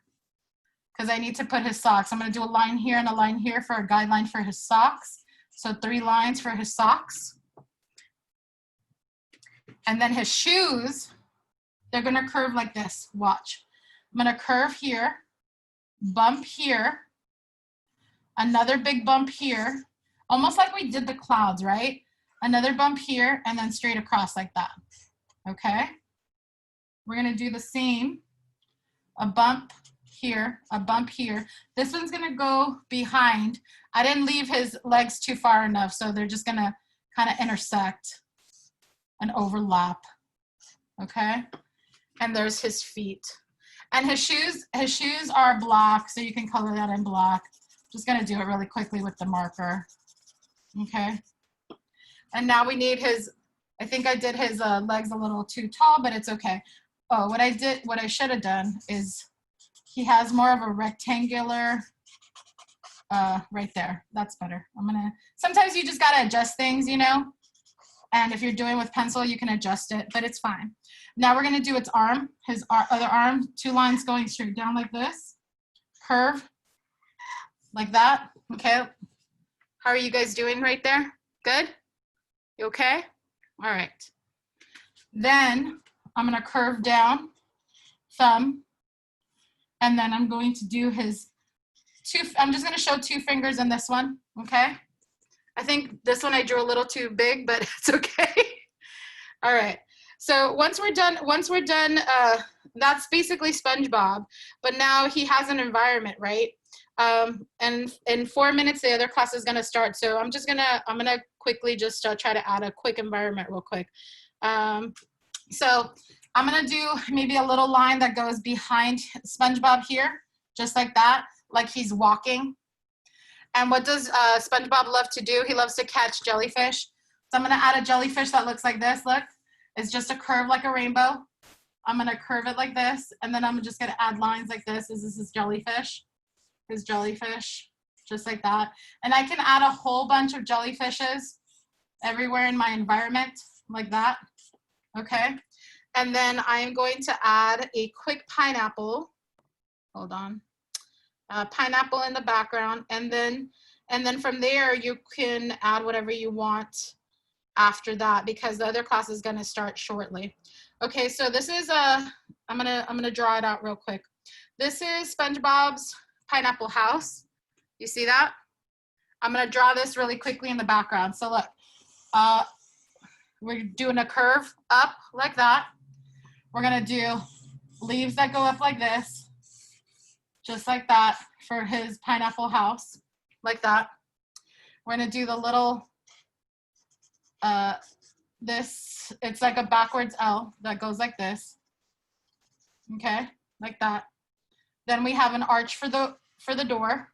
Because I need to put his socks. I'm gonna do a line here and a line here for a guideline for his socks. So 3 lines for his socks. And then his shoes, they're gonna curve like this, watch. I'm gonna curve here, bump here, another big bump here, almost like we did the clouds, right? Another bump here, and then straight across like that, okay? We're gonna do the same, a bump here, a bump here. This one's gonna go behind. I didn't leave his legs too far enough, so they're just gonna kind of intersect and overlap, okay? And there's his feet. And his shoes are black, so you can color that in black. Just gonna do it really quickly with the marker, okay? And now we need his, I think I did his legs a little too tall, but it's okay. Oh, what I should have done is he has more of a rectangular, right there. That's better. Sometimes you just gotta adjust things, you know? And if you're doing with pencil, you can adjust it, but it's fine. Now we're gonna do its arm, his other arm, 2 lines going straight down like this, curve, like that, okay? How are you guys doing right there? Good? You okay? All right. Then I'm gonna curve down, thumb, and then I'm going to do his I'm just gonna show 2 fingers in this one, okay? I think this one I drew a little too big, but it's okay. All right, so once we're done, that's basically SpongeBob, but now he has an environment, right? And in 4 minutes, the other class is gonna start. So I'm gonna quickly just try to add a quick environment real quick. So I'm gonna do maybe a little line that goes behind SpongeBob here, just like that, like he's walking. And what does SpongeBob love to do? He loves to catch jellyfish. So I'm gonna add a jellyfish that looks like this, look. It's just a curve like a rainbow. I'm gonna curve it like this, and then I'm just gonna add lines like this. This is jellyfish, his jellyfish, just like that. And I can add a whole bunch of jellyfishes everywhere in my environment, like that, okay? And then I am going to add a quick pineapple. Hold on. Pineapple in the background, and then from there you can add whatever you want after that, because the other class is going to start shortly. Okay, so this is I'm gonna draw it out real quick. This is SpongeBob's pineapple house. You see that? I'm gonna draw this really quickly in the background. So look, we're doing a curve up like that. We're gonna do leaves that go up like this, just like that for his pineapple house, like that. We're gonna do the little, it's like a backwards L that goes like this, okay, like that. Then we have an arch for the door.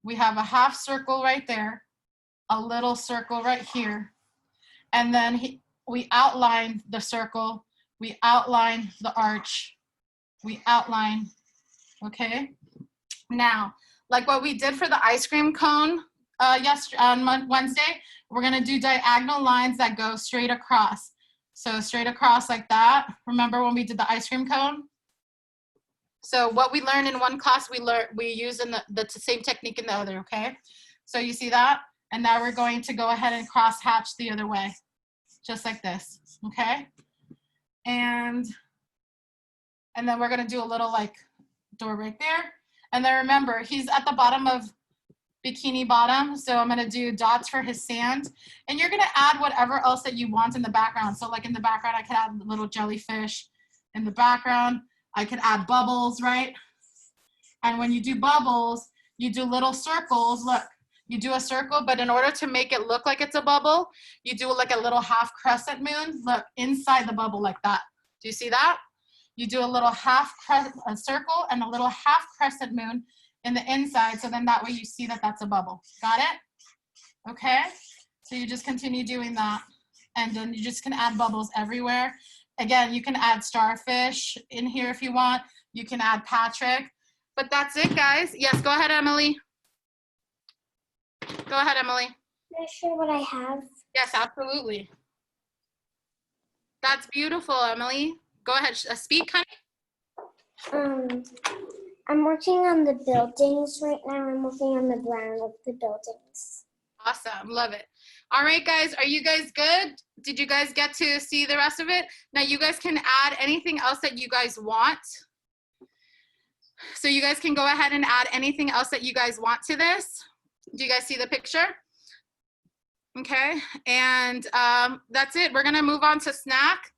We have a half circle right there, a little circle right here, and then we outline the circle, we outline the arch, we outline, okay? Now, like what we did for the ice cream cone yesterday on Wednesday, we're gonna do diagonal lines that go straight across. So straight across like that. Remember when we did the ice cream cone? So what we learned in one class, we use in the same technique in the other, okay? So you see that? And now we're going to go ahead and cross hatch the other way, just like this, okay? And then we're gonna do a little like door right there. And then remember, he's at the bottom of Bikini Bottom, so I'm gonna do dots for his sand. And you're gonna add whatever else that you want in the background. So like in the background, I could add a little jellyfish. In the background, I could add bubbles, right? And when you do bubbles, you do little circles. Look, you do a circle, but in order to make it look like it's a bubble, you do like a little half crescent moon, look, inside the bubble like that. Do you see that? You do a little a circle and a little half crescent moon in the inside, so then that way you see that that's a bubble. Got it? Okay, so you just continue doing that, and then you just can add bubbles everywhere. Again, you can add starfish in here if you want. You can add Patrick, but that's it, guys. Yes, go ahead, Emily. Go ahead, Emily. Can I share what I have? Yes, absolutely. That's beautiful, Emily. Go ahead, speak, honey. I'm working on the buildings right now. I'm working on the ground of the buildings. Awesome, love it. All right, guys, are you guys good? Did you guys get to see the rest of it? Now you guys can add anything else that you guys want. So you guys can go ahead and add anything else that you guys want to this. Do you guys see the picture? Okay, and that's it. We're gonna move on to snack.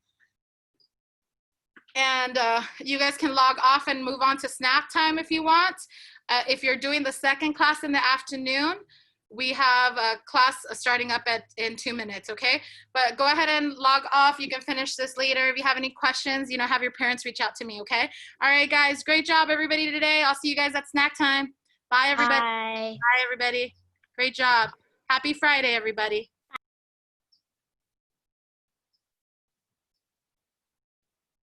And you guys can log off and move on to snack time if you want. If you're doing the second class in the afternoon, we have a class starting up in 2 minutes, okay? But go ahead and log off. You can finish this later. If you have any questions, you know, have your parents reach out to me, okay? All right, guys, great job, everybody, today. I'll see you guys at snack time. Bye, everybody. Bye. Bye, everybody. Great job. Happy Friday, everybody.